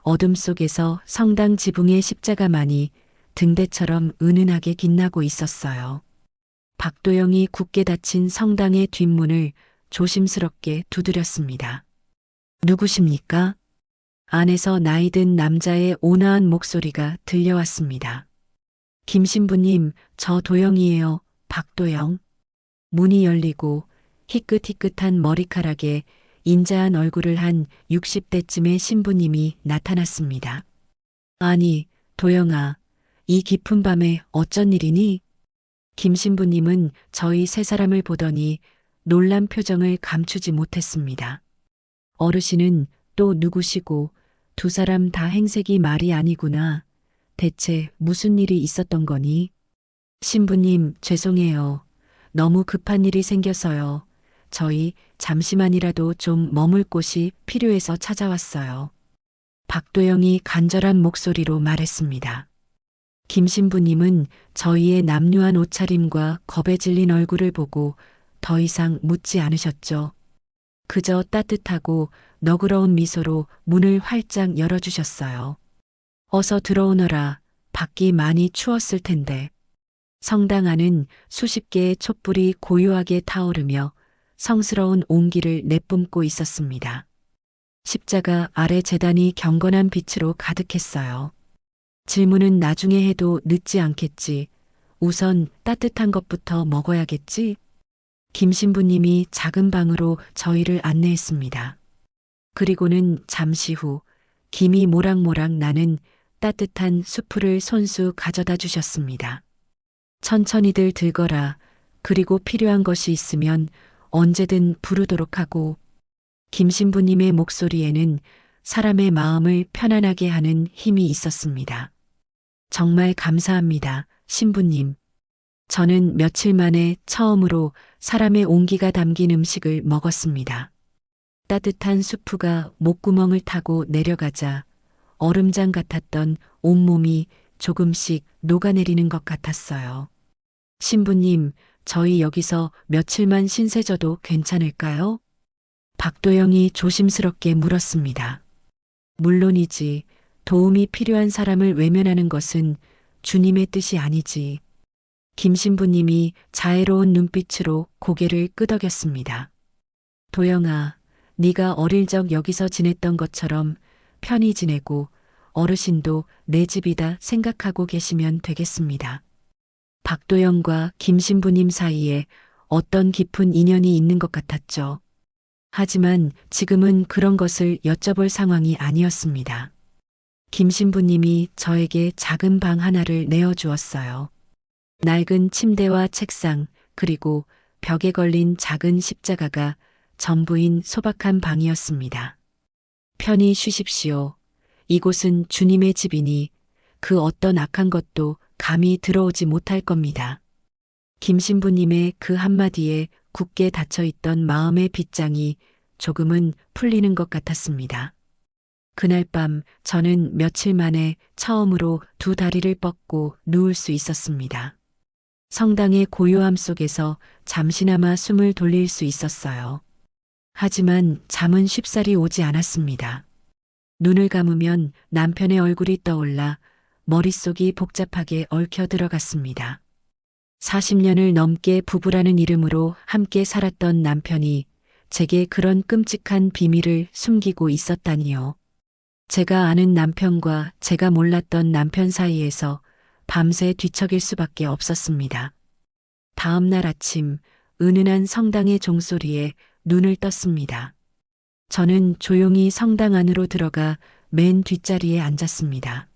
어둠 속에서 성당 지붕의 십자가만이 등대처럼 은은하게 빛나고 있었어요. 박도영이 굳게 닫힌 성당의 뒷문을 조심스럽게 두드렸습니다. 누구십니까? 안에서 나이든 남자의 온화한 목소리가 들려왔습니다. 김 신부님, 저 도영이에요. 박도영. 문이 열리고 희끗희끗한 머리카락에 인자한 얼굴을 한 60대쯤의 신부님이 나타났습니다. 아니, 도영아, 이 깊은 밤에 어쩐 일이니? 김 신부님은 저희 세 사람을 보더니 놀란 표정을 감추지 못했습니다. 어르신은 또 누구시고 두 사람 다 행색이 말이 아니구나. 대체 무슨 일이 있었던 거니? 신부님, 죄송해요. 너무 급한 일이 생겨서요. 저희 잠시만이라도 좀 머물 곳이 필요해서 찾아왔어요. 박도영이 간절한 목소리로 말했습니다. 김 신부님은 저희의 남루한 옷차림과 겁에 질린 얼굴을 보고 더 이상 묻지 않으셨죠. 그저 따뜻하고 너그러운 미소로 문을 활짝 열어주셨어요. 어서 들어오너라. 밖이 많이 추웠을 텐데. 성당 안은 수십 개의 촛불이 고요하게 타오르며 성스러운 온기를 내뿜고 있었습니다. 십자가 아래 제단이 경건한 빛으로 가득했어요. 질문은 나중에 해도 늦지 않겠지. 우선 따뜻한 것부터 먹어야겠지? 김 신부님이 작은 방으로 저희를 안내했습니다. 그리고는 잠시 후 김이 모락모락 나는 따뜻한 수프를 손수 가져다 주셨습니다. 천천히들 들거라. 그리고 필요한 것이 있으면 언제든 부르도록 하고. 김 신부님의 목소리에는 사람의 마음을 편안하게 하는 힘이 있었습니다. 정말 감사합니다, 신부님. 저는 며칠 만에 처음으로 사람의 온기가 담긴 음식을 먹었습니다. 따뜻한 수프가 목구멍을 타고 내려가자 얼음장 같았던 온몸이 조금씩 녹아내리는 것 같았어요. 신부님, 저희 여기서 며칠만 신세져도 괜찮을까요? 박도영이 조심스럽게 물었습니다. 물론이지. 도움이 필요한 사람을 외면하는 것은 주님의 뜻이 아니지. 김 신부님이 자애로운 눈빛으로 고개를 끄덕였습니다. 도영아, 네가 어릴 적 여기서 지냈던 것처럼 편히 지내고 어르신도 내 집이다 생각하고 계시면 되겠습니다. 박도영과 김 신부님 사이에 어떤 깊은 인연이 있는 것 같았죠. 하지만 지금은 그런 것을 여쭤볼 상황이 아니었습니다. 김 신부님이 저에게 작은 방 하나를 내어주었어요. 낡은 침대와 책상, 그리고 벽에 걸린 작은 십자가가 전부인 소박한 방이었습니다. 편히 쉬십시오. 이곳은 주님의 집이니 그 어떤 악한 것도 감히 들어오지 못할 겁니다. 김 신부님의 그 한마디에 굳게 닫혀있던 마음의 빗장이 조금은 풀리는 것 같았습니다. 그날 밤 저는 며칠 만에 처음으로 두 다리를 뻗고 누울 수 있었습니다. 성당의 고요함 속에서 잠시나마 숨을 돌릴 수 있었어요. 하지만 잠은 쉽사리 오지 않았습니다. 눈을 감으면 남편의 얼굴이 떠올라 머릿속이 복잡하게 얽혀 들어갔습니다. 40년을 넘게 부부라는 이름으로 함께 살았던 남편이 제게 그런 끔찍한 비밀을 숨기고 있었다니요. 제가 아는 남편과 제가 몰랐던 남편 사이에서 밤새 뒤척일 수밖에 없었습니다. 다음 날 아침 은은한 성당의 종소리에 눈을 떴습니다. 저는 조용히 성당 안으로 들어가 맨 뒷자리에 앉았습니다.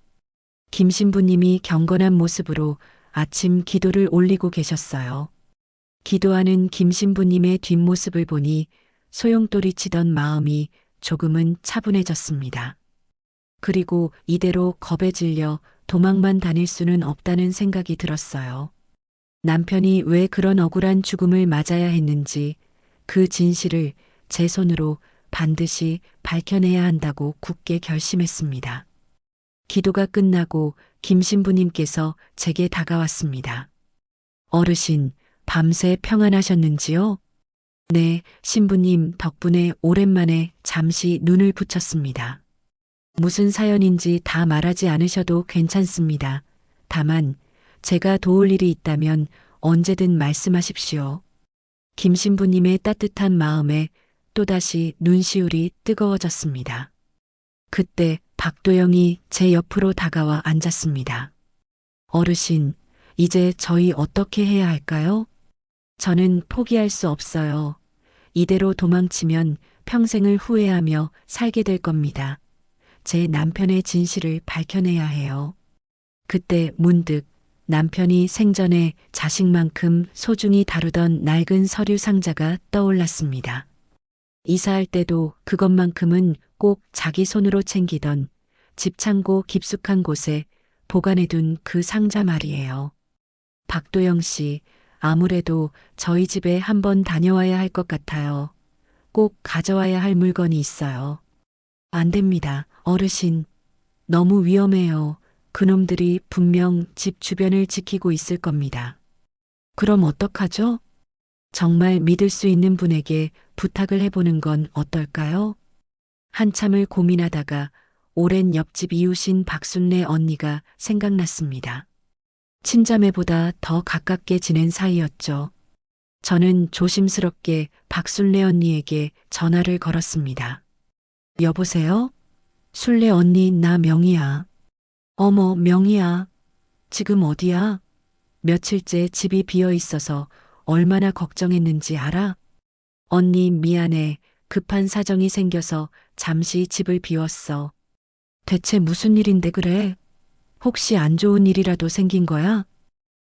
김 신부님이 경건한 모습으로 아침 기도를 올리고 계셨어요. 기도하는 김 신부님의 뒷모습을 보니 소용돌이치던 마음이 조금은 차분해졌습니다. 그리고 이대로 겁에 질려 도망만 다닐 수는 없다는 생각이 들었어요. 남편이 왜 그런 억울한 죽음을 맞아야 했는지 그 진실을 제 손으로 반드시 밝혀내야 한다고 굳게 결심했습니다. 기도가 끝나고 김 신부님께서 제게 다가왔습니다. 어르신, 밤새 평안하셨는지요? 네, 신부님 덕분에 오랜만에 잠시 눈을 붙였습니다. 무슨 사연인지 다 말하지 않으셔도 괜찮습니다. 다만 제가 도울 일이 있다면 언제든 말씀하십시오. 김 신부님의 따뜻한 마음에 또다시 눈시울이 뜨거워졌습니다. 그때 박도영이 제 옆으로 다가와 앉았습니다. 어르신, 이제 저희 어떻게 해야 할까요? 저는 포기할 수 없어요. 이대로 도망치면 평생을 후회하며 살게 될 겁니다. 제 남편의 진실을 밝혀내야 해요. 그때 문득 남편이 생전에 자식만큼 소중히 다루던 낡은 서류 상자가 떠올랐습니다. 이사할 때도 그것만큼은 꼭 자기 손으로 챙기던 집창고 깊숙한 곳에 보관해둔 그 상자 말이에요. 박도영 씨, 아무래도 저희 집에 한번 다녀와야 할 것 같아요. 꼭 가져와야 할 물건이 있어요. 안 됩니다, 어르신. 너무 위험해요. 그놈들이 분명 집 주변을 지키고 있을 겁니다. 그럼 어떡하죠? 정말 믿을 수 있는 분에게 부탁을 해보는 건 어떨까요? 한참을 고민하다가 오랜 옆집 이웃인 박순례 언니가 생각났습니다. 친자매보다 더 가깝게 지낸 사이였죠. 저는 조심스럽게 박순례 언니에게 전화를 걸었습니다. 여보세요? 순례 언니, 나 명희야. 어머, 명희야. 지금 어디야? 며칠째 집이 비어 있어서 얼마나 걱정했는지 알아? 언니, 미안해. 급한 사정이 생겨서 잠시 집을 비웠어. 대체 무슨 일인데 그래? 혹시 안 좋은 일이라도 생긴 거야?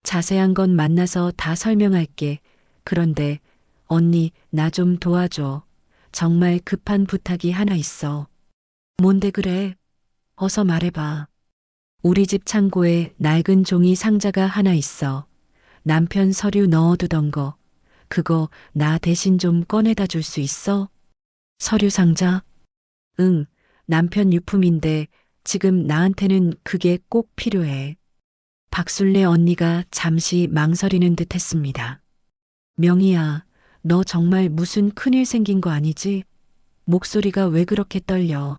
자세한 건 만나서 다 설명할게. 그런데 언니, 나 좀 도와줘. 정말 급한 부탁이 하나 있어. 뭔데 그래? 어서 말해봐. 우리 집 창고에 낡은 종이 상자가 하나 있어. 남편 서류 넣어두던 거. 그거 나 대신 좀 꺼내다 줄 수 있어? 서류 상자? 응, 남편 유품인데 지금 나한테는 그게 꼭 필요해. 박순례 언니가 잠시 망설이는 듯 했습니다. 명희야, 너 정말 무슨 큰일 생긴 거 아니지? 목소리가 왜 그렇게 떨려?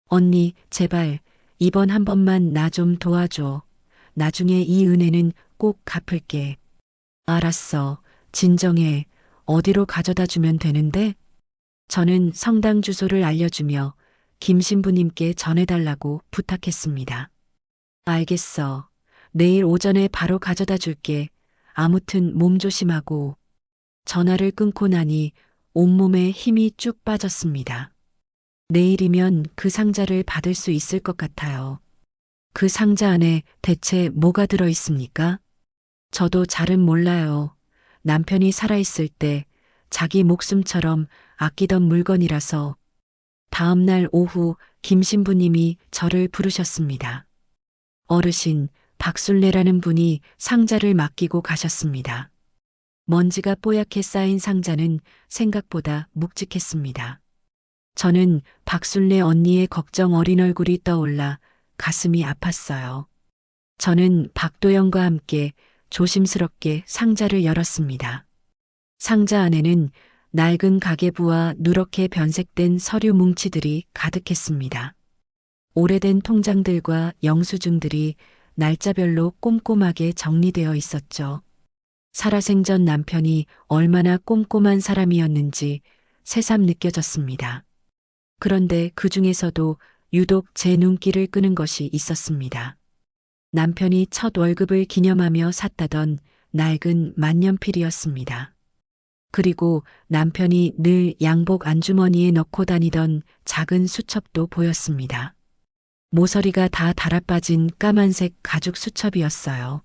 언니, 제발 이번 한 번만 나 좀 도와줘. 나중에 이 은혜는 꼭 갚을게. 알았어. 진정해. 어디로 가져다 주면 되는데? 저는 성당 주소를 알려주며 김 신부님께 전해달라고 부탁했습니다. 알겠어. 내일 오전에 바로 가져다 줄게. 아무튼 몸 조심하고. 전화를 끊고 나니 온몸에 힘이 쭉 빠졌습니다. 내일이면 그 상자를 받을 수 있을 것 같아요. 그 상자 안에 대체 뭐가 들어 있습니까? 저도 잘은 몰라요. 남편이 살아있을 때 자기 목숨처럼 아끼던 물건이라서. 다음 날 오후 김 신부님이 저를 부르셨습니다. 어르신, 박순례라는 분이 상자를 맡기고 가셨습니다. 먼지가 뽀얗게 쌓인 상자는 생각보다 묵직했습니다. 저는 박순례 언니의 걱정 어린 얼굴이 떠올라 가슴이 아팠어요. 저는 박도영과 함께 조심스럽게 상자를 열었습니다. 상자 안에는 낡은 가계부와 누렇게 변색된 서류 뭉치들이 가득했습니다. 오래된 통장들과 영수증들이 날짜별로 꼼꼼하게 정리되어 있었죠. 살아생전 남편이 얼마나 꼼꼼한 사람이었는지 새삼 느껴졌습니다. 그런데 그 중에서도 유독 제 눈길을 끄는 것이 있었습니다. 남편이 첫 월급을 기념하며 샀다던 낡은 만년필이었습니다. 그리고 남편이 늘 양복 안주머니에 넣고 다니던 작은 수첩도 보였습니다. 모서리가 다 달아빠진 까만색 가죽 수첩이었어요.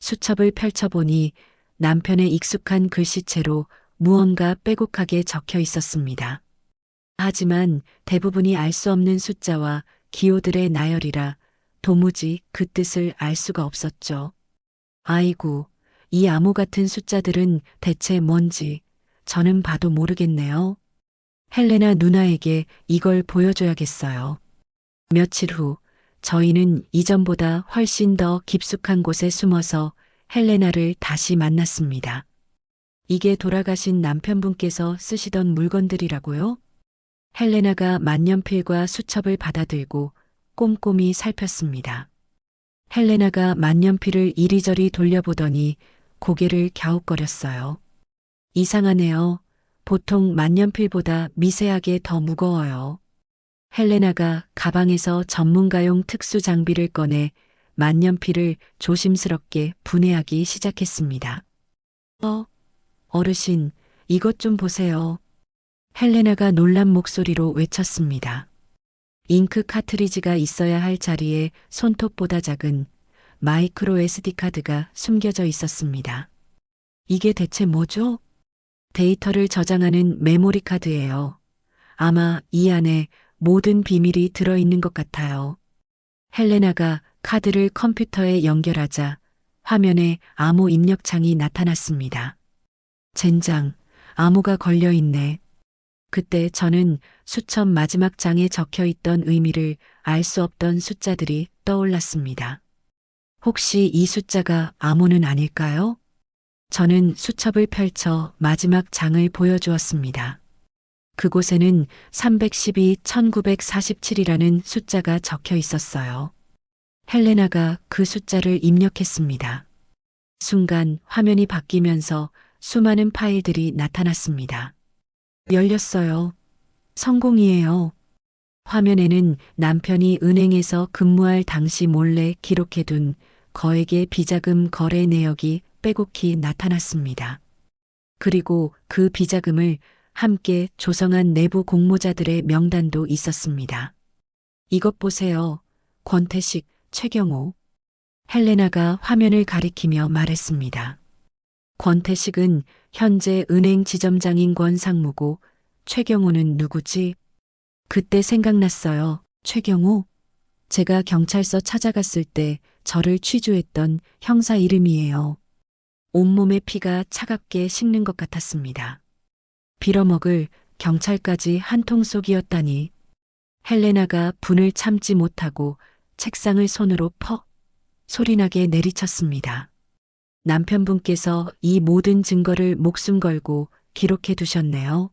수첩을 펼쳐보니 남편의 익숙한 글씨체로 무언가 빼곡하게 적혀 있었습니다. 하지만 대부분이 알 수 없는 숫자와 기호들의 나열이라 도무지 그 뜻을 알 수가 없었죠. 아이고, 이 암호 같은 숫자들은 대체 뭔지 저는 봐도 모르겠네요. 헬레나 누나에게 이걸 보여줘야겠어요. 며칠 후 저희는 이전보다 훨씬 더 깊숙한 곳에 숨어서 헬레나를 다시 만났습니다. 이게 돌아가신 남편분께서 쓰시던 물건들이라고요? 헬레나가 만년필과 수첩을 받아들고 꼼꼼히 살폈습니다. 헬레나가 만년필을 이리저리 돌려보더니 고개를 갸웃거렸어요. 이상하네요. 보통 만년필보다 미세하게 더 무거워요. 헬레나가 가방에서 전문가용 특수 장비를 꺼내 만년필을 조심스럽게 분해하기 시작했습니다. 어르신, 이것 좀 보세요. 헬레나가 놀란 목소리로 외쳤습니다. 잉크 카트리지가 있어야 할 자리에 손톱보다 작은 마이크로 SD 카드가 숨겨져 있었습니다. 이게 대체 뭐죠? 데이터를 저장하는 메모리 카드예요. 아마 이 안에 모든 비밀이 들어있는 것 같아요. 헬레나가 카드를 컴퓨터에 연결하자 화면에 암호 입력창이 나타났습니다. 젠장, 암호가 걸려있네. 그때 저는 수첩 마지막 장에 적혀 있던 의미를 알 수 없던 숫자들이 떠올랐습니다. 혹시 이 숫자가 암호는 아닐까요? 저는 수첩을 펼쳐 마지막 장을 보여주었습니다. 그곳에는 312, 1947이라는 숫자가 적혀 있었어요. 헬레나가 그 숫자를 입력했습니다. 순간 화면이 바뀌면서 수많은 파일들이 나타났습니다. 열렸어요. 성공이에요. 화면에는 남편이 은행에서 근무할 당시 몰래 기록해둔 거액의 비자금 거래 내역이 빼곡히 나타났습니다. 그리고 그 비자금을 함께 조성한 내부 공모자들의 명단도 있었습니다. 이것 보세요. 권태식, 최경호. 헬레나가 화면을 가리키며 말했습니다. 권태식은 현재 은행 지점장인 권상무고 최경호는 누구지? 그때 생각났어요. 최경호? 제가 경찰서 찾아갔을 때 저를 취조했던 형사 이름이에요. 온몸의 피가 차갑게 식는 것 같았습니다. 빌어먹을 경찰까지 한통속이었다니. 헬레나가 분을 참지 못하고 책상을 손으로 퍽 소리나게 내리쳤습니다. 남편분께서 이 모든 증거를 목숨 걸고 기록해 두셨네요.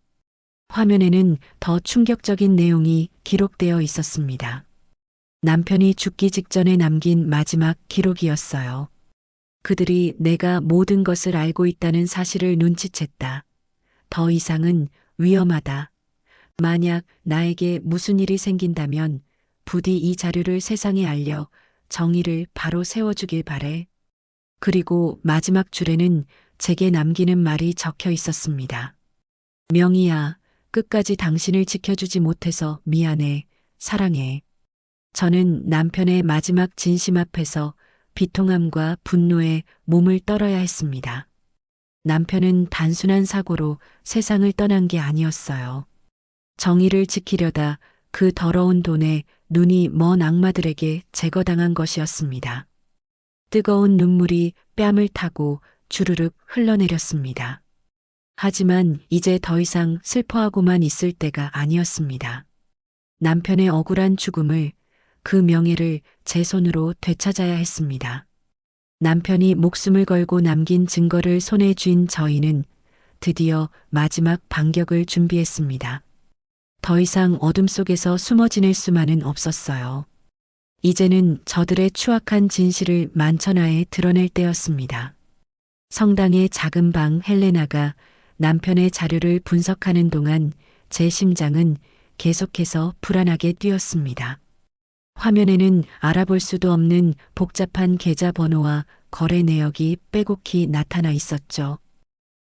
화면에는 더 충격적인 내용이 기록되어 있었습니다. 남편이 죽기 직전에 남긴 마지막 기록이었어요. 그들이 내가 모든 것을 알고 있다는 사실을 눈치챘다. 더 이상은 위험하다. 만약 나에게 무슨 일이 생긴다면 부디 이 자료를 세상에 알려 정의를 바로 세워주길 바래. 그리고 마지막 줄에는 제게 남기는 말이 적혀 있었습니다. 명희야, 끝까지 당신을 지켜주지 못해서 미안해, 사랑해. 저는 남편의 마지막 진심 앞에서 비통함과 분노에 몸을 떨어야 했습니다. 남편은 단순한 사고로 세상을 떠난 게 아니었어요. 정의를 지키려다 그 더러운 돈에 눈이 먼 악마들에게 제거당한 것이었습니다. 뜨거운 눈물이 뺨을 타고 주르륵 흘러내렸습니다. 하지만 이제 더 이상 슬퍼하고만 있을 때가 아니었습니다. 남편의 억울한 죽음을, 그 명예를 제 손으로 되찾아야 했습니다. 남편이 목숨을 걸고 남긴 증거를 손에 쥔 저희는 드디어 마지막 반격을 준비했습니다. 더 이상 어둠 속에서 숨어 지낼 수만은 없었어요. 이제는 저들의 추악한 진실을 만천하에 드러낼 때였습니다. 성당의 작은 방 헬레나가 남편의 자료를 분석하는 동안 제 심장은 계속해서 불안하게 뛰었습니다. 화면에는 알아볼 수도 없는 복잡한 계좌 번호와 거래 내역이 빼곡히 나타나 있었죠.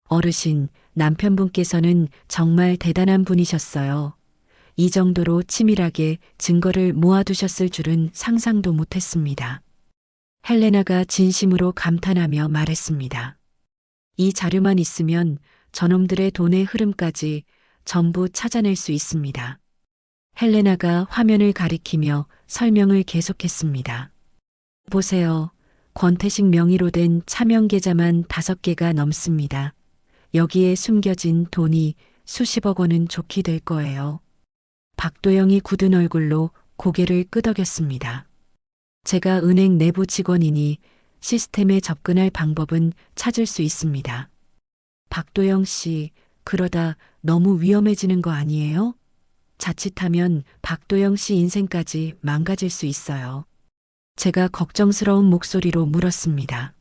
어르신, 남편분께서는 정말 대단한 분이셨어요. 이 정도로 치밀하게 증거를 모아두셨을 줄은 상상도 못했습니다. 헬레나가 진심으로 감탄하며 말했습니다. 이 자료만 있으면 저놈들의 돈의 흐름까지 전부 찾아낼 수 있습니다. 헬레나가 화면을 가리키며 설명을 계속했습니다. 보세요. 권태식 명의로 된 차명 계좌만 5개가 넘습니다. 여기에 숨겨진 돈이 수십억 원은 좋게 될 거예요. 박도영이 굳은 얼굴로 고개를 끄덕였습니다. 제가 은행 내부 직원이니 시스템에 접근할 방법은 찾을 수 있습니다. 박도영 씨, 그러다 너무 위험해지는 거 아니에요? 자칫하면 박도영 씨 인생까지 망가질 수 있어요. 제가 걱정스러운 목소리로 물었습니다.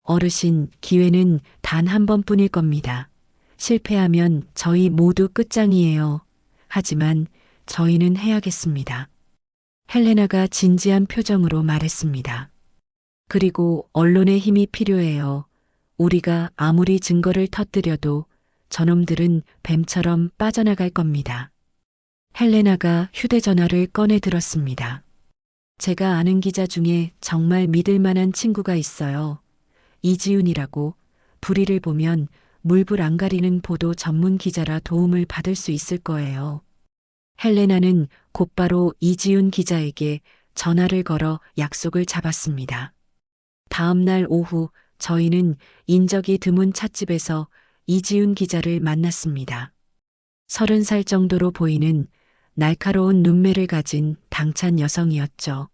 어르신, 기회는 단 한 번뿐일 겁니다. 실패하면 저희 모두 끝장이에요. 하지만 저희는 해야겠습니다. 헬레나가 진지한 표정으로 말했습니다. 그리고 언론의 힘이 필요해요. 우리가 아무리 증거를 터뜨려도 저놈들은 뱀처럼 빠져나갈 겁니다. 헬레나가 휴대전화를 꺼내 들었습니다. 제가 아는 기자 중에 정말 믿을 만한 친구가 있어요. 이지훈이라고. 불의를 보면 물불 안 가리는 보도 전문 기자라 도움을 받을 수 있을 거예요. 헬레나는 곧바로 이지훈 기자에게 전화를 걸어 약속을 잡았습니다. 다음 날 오후 저희는 인적이 드문 찻집에서 이지훈 기자를 만났습니다. 30살 정도로 보이는 날카로운 눈매를 가진 당찬 여성이었죠.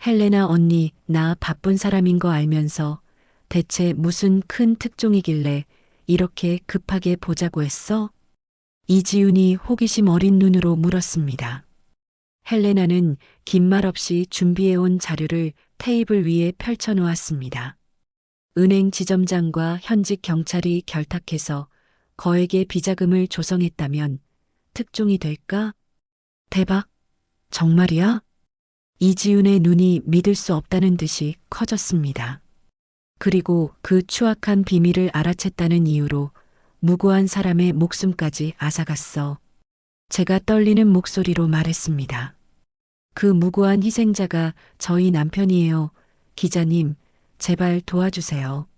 헬레나 언니, 나 바쁜 사람인 거 알면서 대체 무슨 큰 특종이길래 이렇게 급하게 보자고 했어? 이지훈이 호기심 어린 눈으로 물었습니다. 헬레나는 긴 말 없이 준비해온 자료를 테이블 위에 펼쳐놓았습니다. 은행 지점장과 현직 경찰이 결탁해서 거액의 비자금을 조성했다면 특종이 될까? 대박! 정말이야? 이지훈의 눈이 믿을 수 없다는 듯이 커졌습니다. 그리고 그 추악한 비밀을 알아챘다는 이유로 무고한 사람의 목숨까지 앗아갔어. 제가 떨리는 목소리로 말했습니다. 그 무고한 희생자가 저희 남편이에요. 기자님, 제발 도와주세요.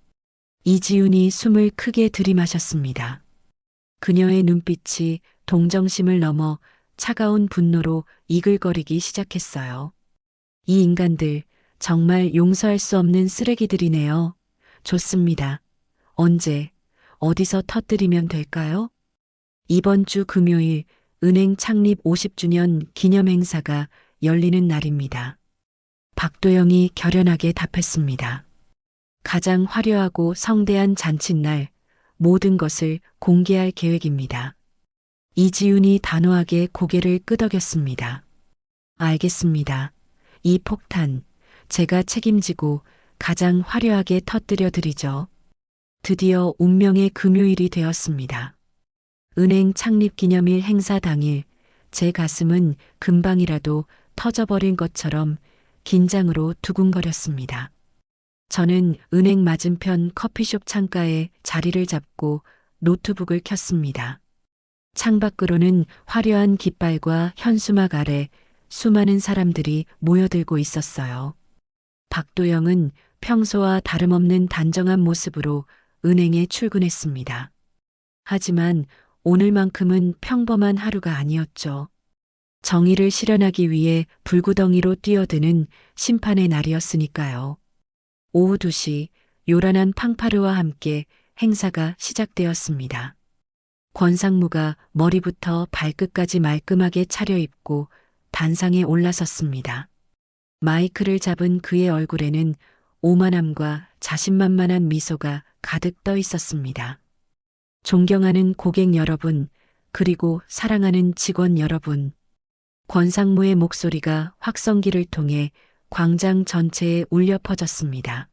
이지훈이 숨을 크게 들이마셨습니다. 그녀의 눈빛이 동정심을 넘어 차가운 분노로 이글거리기 시작했어요. 이 인간들 정말 용서할 수 없는 쓰레기들이네요. 좋습니다. 언제, 어디서 터뜨리면 될까요? 이번 주 금요일 은행 창립 50주년 기념행사가 열리는 날입니다. 박도영이 결연하게 답했습니다. 가장 화려하고 성대한 잔칫날 모든 것을 공개할 계획입니다. 이지훈이 단호하게 고개를 끄덕였습니다. 알겠습니다. 이 폭탄 제가 책임지고 가장 화려하게 터뜨려 드리죠. 드디어 운명의 금요일이 되었습니다. 은행 창립 기념일 행사 당일 제 가슴은 금방이라도 터져버린 것처럼 긴장으로 두근거렸습니다. 저는 은행 맞은편 커피숍 창가에 자리를 잡고 노트북을 켰습니다. 창밖으로는 화려한 깃발과 현수막 아래 수많은 사람들이 모여들고 있었어요. 박도영은 평소와 다름없는 단정한 모습으로 은행에 출근했습니다. 하지만 오늘만큼은 평범한 하루가 아니었죠. 정의를 실현하기 위해 불구덩이로 뛰어드는 심판의 날이었으니까요. 오후 2시 요란한 팡파르와 함께 행사가 시작되었습니다. 권상무가 머리부터 발끝까지 말끔하게 차려입고 단상에 올라섰습니다. 마이크를 잡은 그의 얼굴에는 오만함과 자신만만한 미소가 가득 떠 있었습니다. 존경하는 고객 여러분, 그리고 사랑하는 직원 여러분. 권상무의 목소리가 확성기를 통해 광장 전체에 울려 퍼졌습니다.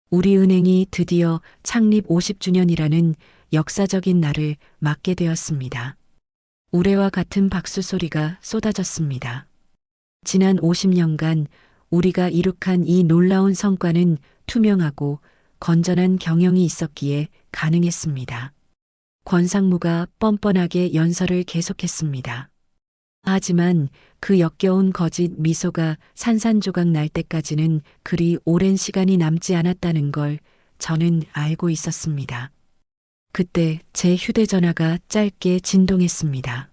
우리 은행이 드디어 창립 50주년이라는 역사적인 날을 맞게 되었습니다. 우레와 같은 박수 소리가 쏟아졌습니다. 지난 50년간 우리가 이룩한 이 놀라운 성과는 투명하고 건전한 경영이 있었기에 가능했습니다. 권상무가 뻔뻔하게 연설을 계속했습니다. 하지만 그 역겨운 거짓 미소가 산산조각 날 때까지는 그리 오랜 시간이 남지 않았다는 걸 저는 알고 있었습니다. 그때 제 휴대전화가 짧게 진동했습니다.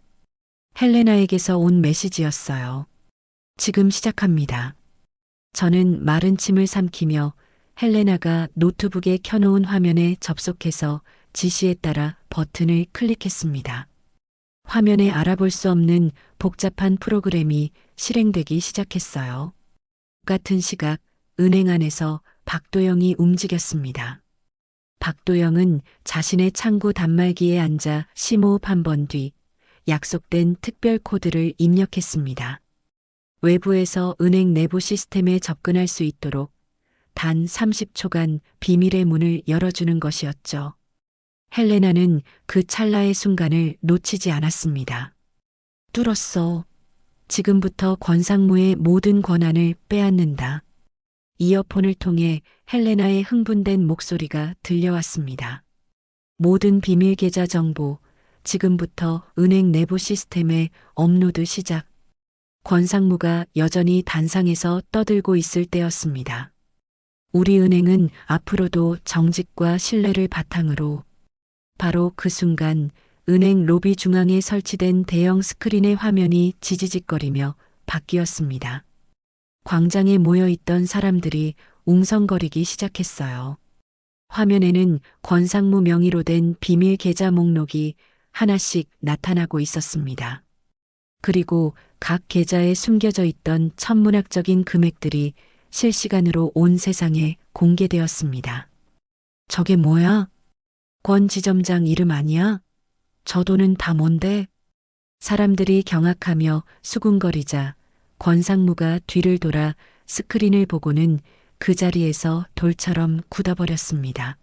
헬레나에게서 온 메시지였어요. 지금 시작합니다. 저는 마른 침을 삼키며 헬레나가 노트북에 켜놓은 화면에 접속해서 지시에 따라 버튼을 클릭했습니다. 화면에 알아볼 수 없는 복잡한 프로그램이 실행되기 시작했어요. 같은 시각 은행 안에서 박도영이 움직였습니다. 박도영은 자신의 창구 단말기에 앉아 심호흡 한 번 뒤 약속된 특별 코드를 입력했습니다. 외부에서 은행 내부 시스템에 접근할 수 있도록 단 30초간 비밀의 문을 열어주는 것이었죠. 헬레나는 그 찰나의 순간을 놓치지 않았습니다. 뚫었어. 지금부터 권상무의 모든 권한을 빼앗는다. 이어폰을 통해 헬레나의 흥분된 목소리가 들려왔습니다. 모든 비밀 계좌 정보, 지금부터 은행 내부 시스템에 업로드 시작. 권상무가 여전히 단상에서 떠들고 있을 때였습니다. 우리 은행은 앞으로도 정직과 신뢰를 바탕으로. 바로 그 순간 은행 로비 중앙에 설치된 대형 스크린의 화면이 지지직거리며 바뀌었습니다. 광장에 모여있던 사람들이 웅성거리기 시작했어요. 화면에는 권상무 명의로 된 비밀 계좌 목록이 하나씩 나타나고 있었습니다. 그리고 각 계좌에 숨겨져 있던 천문학적인 금액들이 실시간으로 온 세상에 공개되었습니다. 저게 뭐야? 권 지점장 이름 아니야? 저 돈은 다 뭔데? 사람들이 경악하며 수군거리자 권상무가 뒤를 돌아 스크린을 보고는 그 자리에서 돌처럼 굳어버렸습니다.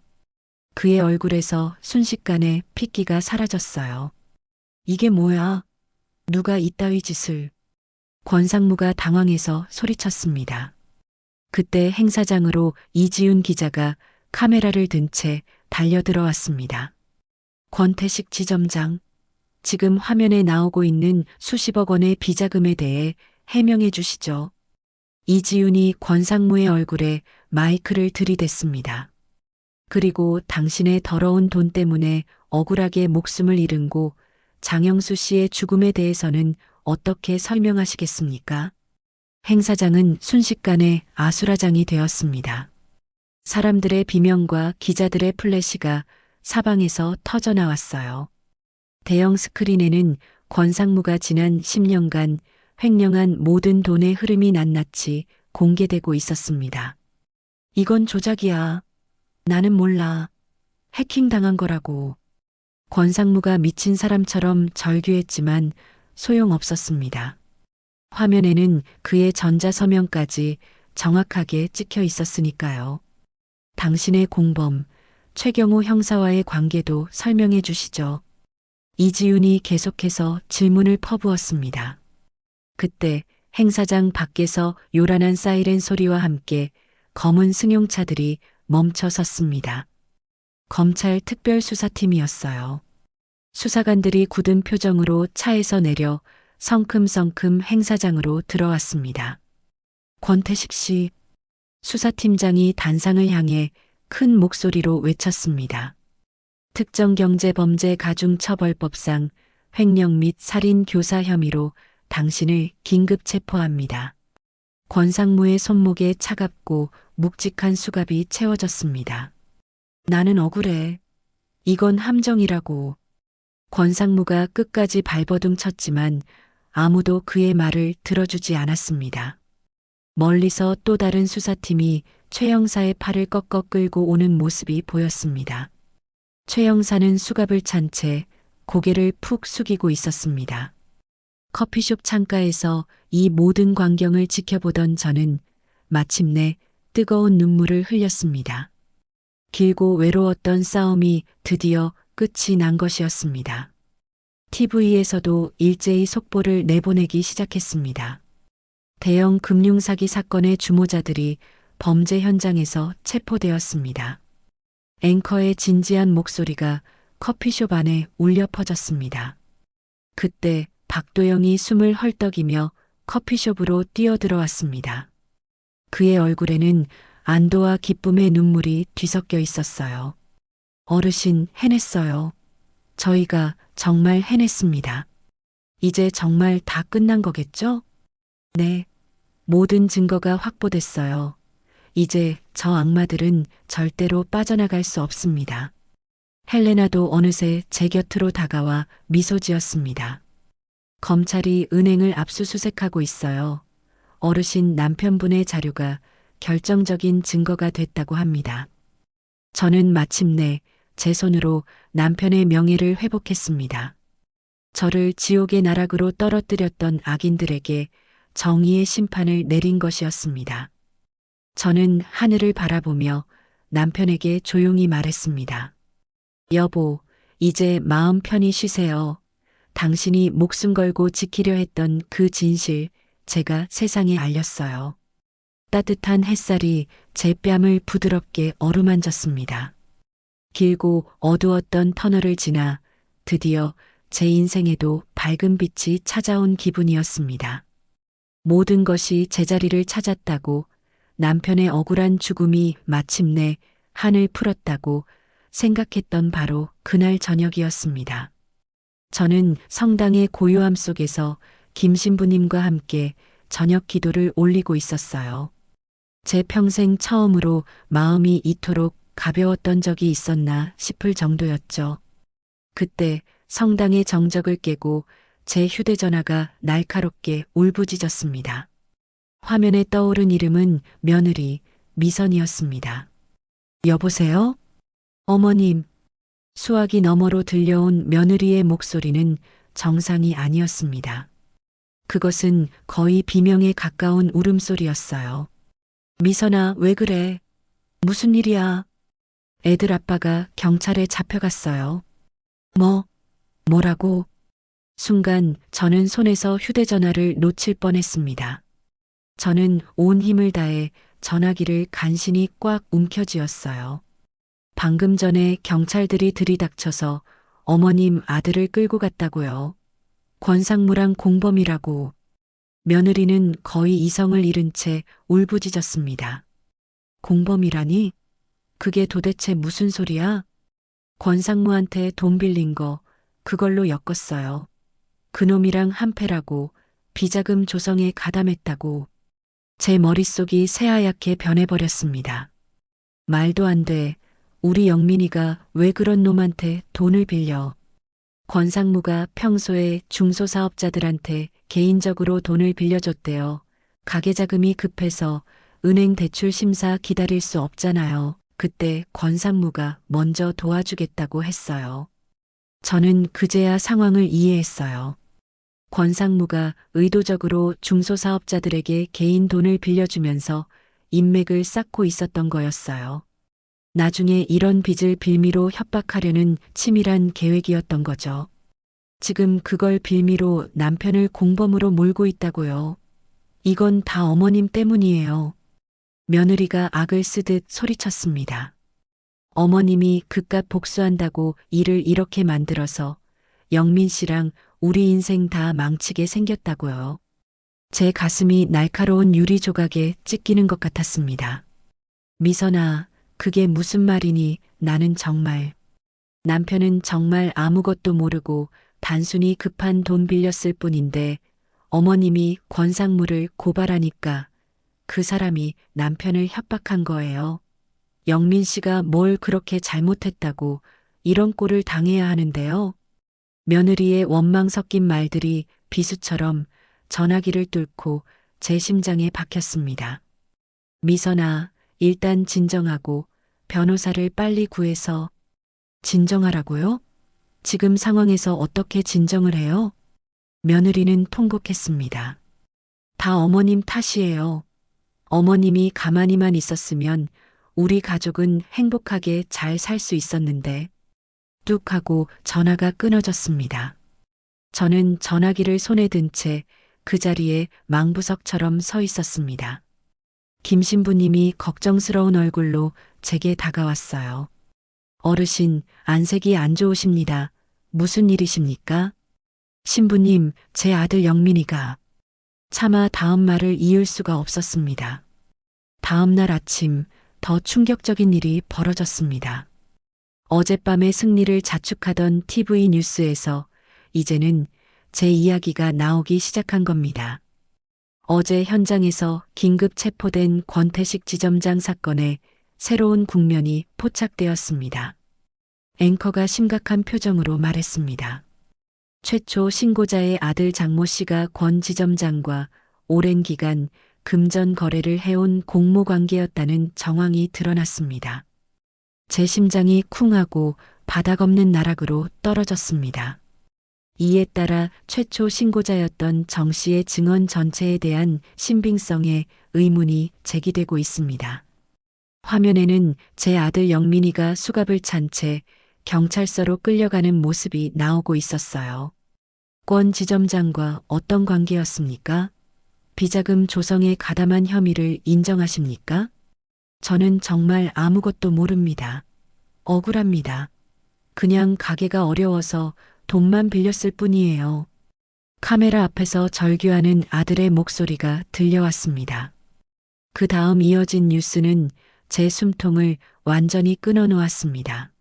그의 얼굴에서 순식간에 핏기가 사라졌어요. 이게 뭐야? 누가 이따위 짓을? 권상무가 당황해서 소리쳤습니다. 그때 행사장으로 이지훈 기자가 카메라를 든 채 달려들어왔습니다. 권태식 지점장, 지금 화면에 나오고 있는 수십억 원의 비자금에 대해 해명해 주시죠. 이지훈이 권상무의 얼굴에 마이크를 들이댔습니다. 그리고 당신의 더러운 돈 때문에 억울하게 목숨을 잃은 고 장영수 씨의 죽음에 대해서는 어떻게 설명하시겠습니까? 행사장은 순식간에 아수라장이 되었습니다. 사람들의 비명과 기자들의 플래시가 사방에서 터져나왔어요. 대형 스크린에는 권상무가 지난 10년간 횡령한 모든 돈의 흐름이 낱낱이 공개되고 있었습니다. 이건 조작이야. 나는 몰라. 해킹당한 거라고. 권상무가 미친 사람처럼 절규했지만 소용없었습니다. 화면에는 그의 전자서명까지 정확하게 찍혀 있었으니까요. 당신의 공범, 최경호 형사와의 관계도 설명해 주시죠. 이지훈이 계속해서 질문을 퍼부었습니다. 그때 행사장 밖에서 요란한 사이렌 소리와 함께 검은 승용차들이 멈춰 섰습니다. 검찰 특별수사팀이었어요. 수사관들이 굳은 표정으로 차에서 내려 성큼성큼 행사장으로 들어왔습니다. 권태식 씨, 수사팀장이 단상을 향해 큰 목소리로 외쳤습니다. 특정경제범죄가중처벌법상 횡령 및 살인 교사 혐의로 당신을 긴급 체포합니다. 권상무의 손목에 차갑고 묵직한 수갑이 채워졌습니다. 나는 억울해. 이건 함정이라고. 권상무가 끝까지 발버둥 쳤지만 아무도 그의 말을 들어주지 않았습니다. 멀리서 또 다른 수사팀이 최 형사의 팔을 꺾어 끌고 오는 모습이 보였습니다. 최 형사는 수갑을 찬 채 고개를 푹 숙이고 있었습니다. 커피숍 창가에서 이 모든 광경을 지켜보던 저는 마침내 뜨거운 눈물을 흘렸습니다. 길고 외로웠던 싸움이 드디어 끝이 난 것이었습니다. TV에서도 일제히 속보를 내보내기 시작했습니다. 대형 금융사기 사건의 주모자들이 범죄 현장에서 체포되었습니다. 앵커의 진지한 목소리가 커피숍 안에 울려 퍼졌습니다. 그때 박도영이 숨을 헐떡이며 커피숍으로 뛰어들어왔습니다. 그의 얼굴에는 안도와 기쁨의 눈물이 뒤섞여 있었어요. 어르신, 해냈어요. 저희가 정말 해냈습니다. 이제 정말 다 끝난 거겠죠? 네. 모든 증거가 확보됐어요. 이제 저 악마들은 절대로 빠져나갈 수 없습니다. 헬레나도 어느새 제 곁으로 다가와 미소 지었습니다. 검찰이 은행을 압수수색하고 있어요. 어르신 남편분의 자료가 결정적인 증거가 됐다고 합니다. 저는 마침내 제 손으로 남편의 명예를 회복했습니다. 저를 지옥의 나락으로 떨어뜨렸던 악인들에게 정의의 심판을 내린 것이었습니다. 저는 하늘을 바라보며 남편에게 조용히 말했습니다. 여보, 이제 마음 편히 쉬세요. 당신이 목숨 걸고 지키려 했던 그 진실 제가 세상에 알렸어요. 따뜻한 햇살이 제 뺨을 부드럽게 어루만졌습니다. 길고 어두웠던 터널을 지나 드디어 제 인생에도 밝은 빛이 찾아온 기분이었습니다. 모든 것이 제자리를 찾았다고, 남편의 억울한 죽음이 마침내 한을 풀었다고 생각했던 바로 그날 저녁이었습니다. 저는 성당의 고요함 속에서 김 신부님과 함께 저녁 기도를 올리고 있었어요. 제 평생 처음으로 마음이 이토록 가벼웠던 적이 있었나 싶을 정도였죠. 그때 성당의 정적을 깨고 제 휴대전화가 날카롭게 울부짖었습니다. 화면에 떠오른 이름은 며느리 미선이었습니다. 여보세요? 어머님. 수화기 너머로 들려온 며느리의 목소리는 정상이 아니었습니다. 그것은 거의 비명에 가까운 울음소리였어요. 미선아, 왜 그래? 무슨 일이야? 애들 아빠가 경찰에 잡혀갔어요. 뭐라고? 순간 저는 손에서 휴대전화를 놓칠 뻔했습니다. 저는 온 힘을 다해 전화기를 간신히 꽉 움켜쥐었어요. 방금 전에 경찰들이 들이닥쳐서 어머님 아들을 끌고 갔다고요. 권상무랑 공범이라고. 며느리는 거의 이성을 잃은 채 울부짖었습니다. 공범이라니? 그게 도대체 무슨 소리야? 권상무한테 돈 빌린 거 그걸로 엮었어요. 그놈이랑 한패라고, 비자금 조성에 가담했다고. 제 머릿속이 새하얗게 변해버렸습니다. 말도 안 돼. 우리 영민이가 왜 그런 놈한테 돈을 빌려. 권상무가 평소에 중소사업자들한테 개인적으로 돈을 빌려줬대요. 가계자금이 급해서 은행 대출 심사 기다릴 수 없잖아요. 그때 권상무가 먼저 도와주겠다고 했어요. 저는 그제야 상황을 이해했어요. 권상무가 의도적으로 중소사업자들에게 개인 돈을 빌려주면서 인맥을 쌓고 있었던 거였어요. 나중에 이런 빚을 빌미로 협박하려는 치밀한 계획이었던 거죠. 지금 그걸 빌미로 남편을 공범으로 몰고 있다고요. 이건 다 어머님 때문이에요. 며느리가 악을 쓰듯 소리쳤습니다. 어머님이 그깟 복수한다고 일을 이렇게 만들어서 영민 씨랑 우리 인생 다 망치게 생겼다고요. 제 가슴이 날카로운 유리 조각에 찢기는 것 같았습니다. 미선아, 그게 무슨 말이니? 나는 정말. 남편은 정말 아무것도 모르고 단순히 급한 돈 빌렸을 뿐인데 어머님이 권상무를 고발하니까 그 사람이 남편을 협박한 거예요. 영민 씨가 뭘 그렇게 잘못했다고 이런 꼴을 당해야 하는데요. 며느리의 원망 섞인 말들이 비수처럼 전화기를 뚫고 제 심장에 박혔습니다. 미선아, 일단 진정하고 변호사를 빨리 구해서. 진정하라고요? 지금 상황에서 어떻게 진정을 해요? 며느리는 통곡했습니다. 다 어머님 탓이에요. 어머님이 가만히만 있었으면 우리 가족은 행복하게 잘 살 수 있었는데. 뚝 하고 전화가 끊어졌습니다. 저는 전화기를 손에 든 채 그 자리에 망부석처럼 서 있었습니다. 김 신부님이 걱정스러운 얼굴로 제게 다가왔어요. 어르신, 안색이 안 좋으십니다. 무슨 일이십니까? 신부님, 제 아들 영민이가. 차마 다음 말을 이을 수가 없었습니다. 다음 날 아침, 더 충격적인 일이 벌어졌습니다. 어젯밤의 승리를 자축하던 TV 뉴스에서 이제는 제 이야기가 나오기 시작한 겁니다. 어제 현장에서 긴급 체포된 권태식 지점장 사건에 새로운 국면이 포착되었습니다. 앵커가 심각한 표정으로 말했습니다. 최초 신고자의 아들 장모 씨가 권 지점장과 오랜 기간 금전 거래를 해온 공모 관계였다는 정황이 드러났습니다. 제 심장이 쿵하고 바닥 없는 나락으로 떨어졌습니다. 이에 따라 최초 신고자였던 정 씨의 증언 전체에 대한 신빙성에 의문이 제기되고 있습니다. 화면에는 제 아들 영민이가 수갑을 찬 채 경찰서로 끌려가는 모습이 나오고 있었어요. 권 지점장과 어떤 관계였습니까? 비자금 조성에 가담한 혐의를 인정하십니까? 저는 정말 아무것도 모릅니다. 억울합니다. 그냥 가게가 어려워서 돈만 빌렸을 뿐이에요. 카메라 앞에서 절규하는 아들의 목소리가 들려왔습니다. 그 다음 이어진 뉴스는 제 숨통을 완전히 끊어놓았습니다.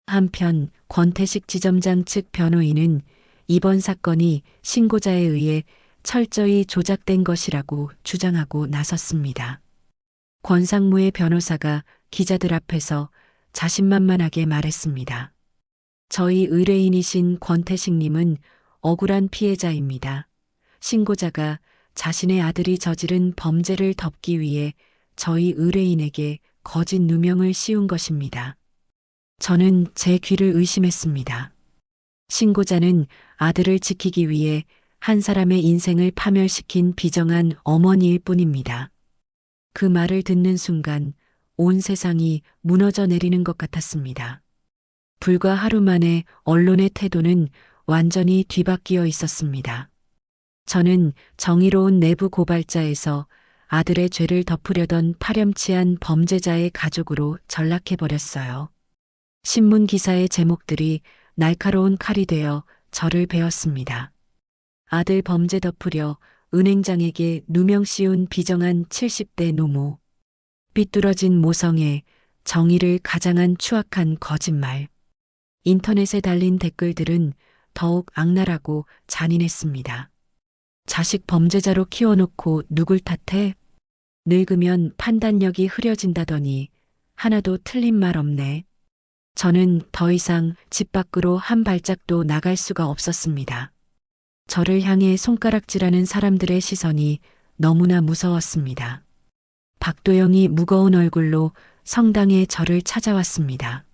한편 권태식 지점장 측 변호인은 이번 사건이 신고자에 의해 철저히 조작된 것이라고 주장하고 나섰습니다. 권상무의 변호사가 기자들 앞에서 자신만만하게 말했습니다. 저희 의뢰인이신 권태식님은 억울한 피해자입니다. 신고자가 자신의 아들이 저지른 범죄를 덮기 위해 저희 의뢰인에게 거짓 누명을 씌운 것입니다. 저는 제 귀를 의심했습니다. 신고자는 아들을 지키기 위해 한 사람의 인생을 파멸시킨 비정한 어머니일 뿐입니다. 그 말을 듣는 순간 온 세상이 무너져 내리는 것 같았습니다. 불과 하루 만에 언론의 태도는 완전히 뒤바뀌어 있었습니다. 저는 정의로운 내부 고발자에서 아들의 죄를 덮으려던 파렴치한 범죄자의 가족으로 전락해버렸어요. 신문 기사의 제목들이 날카로운 칼이 되어 저를 베었습니다. 아들 범죄 덮으려 은행장에게 누명 씌운 비정한 70대 노모. 삐뚤어진 모성애, 정의를 가장한 추악한 거짓말. 인터넷에 달린 댓글들은 더욱 악랄하고 잔인했습니다. 자식 범죄자로 키워놓고 누굴 탓해? 늙으면 판단력이 흐려진다더니 하나도 틀린 말 없네. 저는 더 이상 집 밖으로 한 발짝도 나갈 수가 없었습니다. 저를 향해 손가락질하는 사람들의 시선이 너무나 무서웠습니다. 박도영이 무거운 얼굴로 성당에 저를 찾아왔습니다.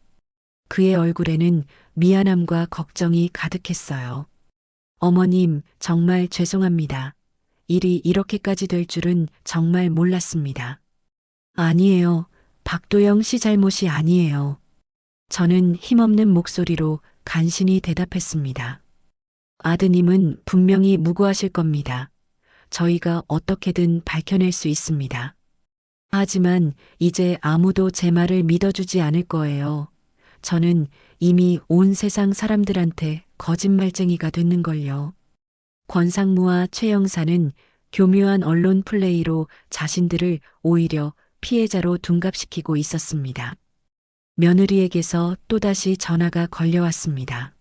그의 얼굴에는 미안함과 걱정이 가득했어요. 어머님, 정말 죄송합니다. 일이 이렇게까지 될 줄은 정말 몰랐습니다. 아니에요. 박도영 씨 잘못이 아니에요. 저는 힘없는 목소리로 간신히 대답했습니다. 아드님은 분명히 무고하실 겁니다. 저희가 어떻게든 밝혀낼 수 있습니다. 하지만 이제 아무도 제 말을 믿어주지 않을 거예요. 저는 이미 온 세상 사람들한테 거짓말쟁이가 됐는걸요. 권상무와 최 영사는 교묘한 언론 플레이로 자신들을 오히려 피해자로 둔갑시키고 있었습니다. 며느리에게서 또다시 전화가 걸려왔습니다.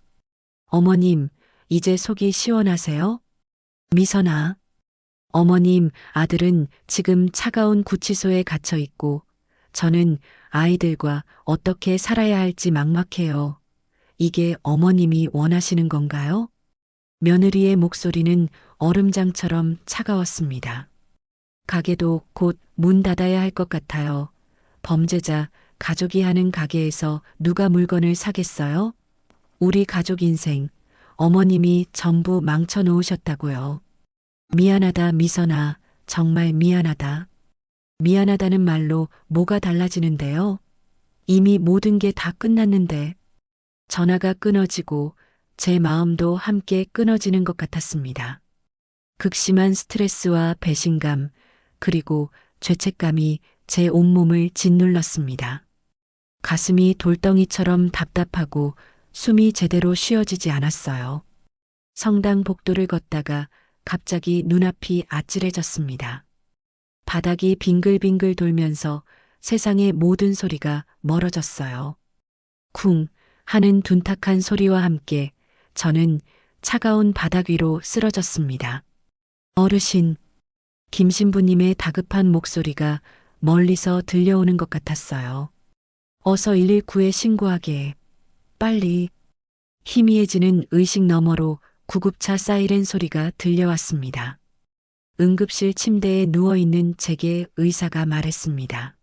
어머님, 이제 속이 시원하세요? 미선아. 어머님, 아들은 지금 차가운 구치소에 갇혀 있고 저는 아이들과 어떻게 살아야 할지 막막해요. 이게 어머님이 원하시는 건가요? 며느리의 목소리는 얼음장처럼 차가웠습니다. 가게도 곧 문 닫아야 할 것 같아요. 범죄자, 가족이 하는 가게에서 누가 물건을 사겠어요? 우리 가족 인생, 어머님이 전부 망쳐놓으셨다고요. 미안하다, 미선아. 정말 미안하다. 미안하다는 말로 뭐가 달라지는데요? 이미 모든 게 다 끝났는데. 전화가 끊어지고 제 마음도 함께 끊어지는 것 같았습니다. 극심한 스트레스와 배신감, 그리고 죄책감이 제 온몸을 짓눌렀습니다. 가슴이 돌덩이처럼 답답하고 숨이 제대로 쉬어지지 않았어요. 성당 복도를 걷다가 갑자기 눈앞이 아찔해졌습니다. 바닥이 빙글빙글 돌면서 세상의 모든 소리가 멀어졌어요. 쿵 하는 둔탁한 소리와 함께 저는 차가운 바닥 위로 쓰러졌습니다. 어르신, 김신부님의 다급한 목소리가 멀리서 들려오는 것 같았어요. 어서 119에 신고하게. 빨리. 희미해지는 의식 너머로 구급차 사이렌 소리가 들려왔습니다. 응급실 침대에 누워있는 제게 의사가 말했습니다.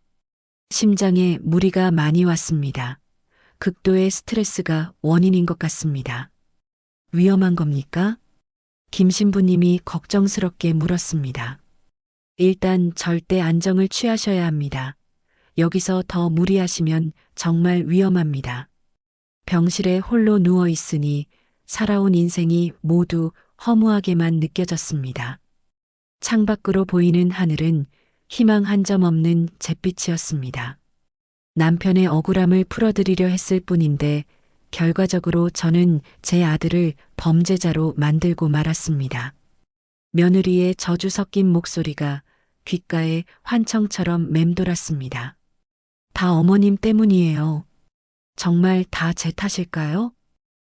심장에 무리가 많이 왔습니다. 극도의 스트레스가 원인인 것 같습니다. 위험한 겁니까? 김신부님이 걱정스럽게 물었습니다. 일단 절대 안정을 취하셔야 합니다. 여기서 더 무리하시면 정말 위험합니다. 병실에 홀로 누워 있으니 살아온 인생이 모두 허무하게만 느껴졌습니다. 창밖으로 보이는 하늘은 희망 한 점 없는 잿빛이었습니다. 남편의 억울함을 풀어드리려 했을 뿐인데 결과적으로 저는 제 아들을 범죄자로 만들고 말았습니다. 며느리의 저주 섞인 목소리가 귓가에 환청처럼 맴돌았습니다. 다 어머님 때문이에요. 정말 다 제 탓일까요?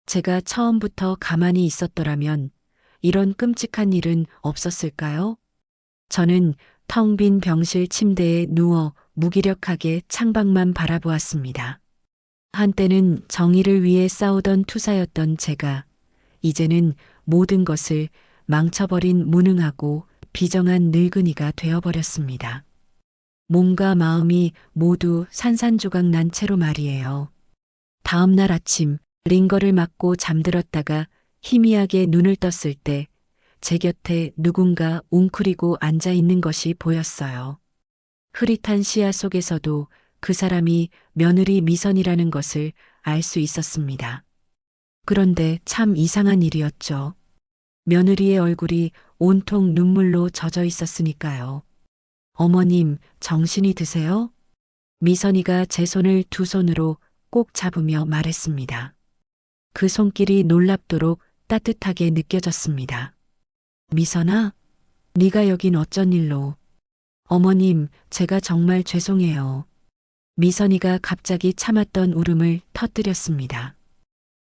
제가 처음부터 가만히 있었더라면 이런 끔찍한 일은 없었을까요? 저는 텅 빈 병실 침대에 누워 무기력하게 창밖만 바라보았습니다. 한때는 정의를 위해 싸우던 투사였던 제가 이제는 모든 것을 망쳐버린 무능하고 비정한 늙은이가 되어버렸습니다. 몸과 마음이 모두 산산조각 난 채로 말이에요. 다음 날 아침 링거를 맞고 잠들었다가 희미하게 눈을 떴을 때 제 곁에 누군가 웅크리고 앉아 있는 것이 보였어요. 흐릿한 시야 속에서도 그 사람이 며느리 미선이라는 것을 알 수 있었습니다. 그런데 참 이상한 일이었죠. 며느리의 얼굴이 온통 눈물로 젖어 있었으니까요. 어머님, 정신이 드세요? 미선이가 제 손을 두 손으로 꼭 잡으며 말했습니다. 그 손길이 놀랍도록 따뜻하게 느껴졌습니다. 미선아, 네가 여긴 어쩐 일로? 어머님, 제가 정말 죄송해요. 미선이가 갑자기 참았던 울음을 터뜨렸습니다.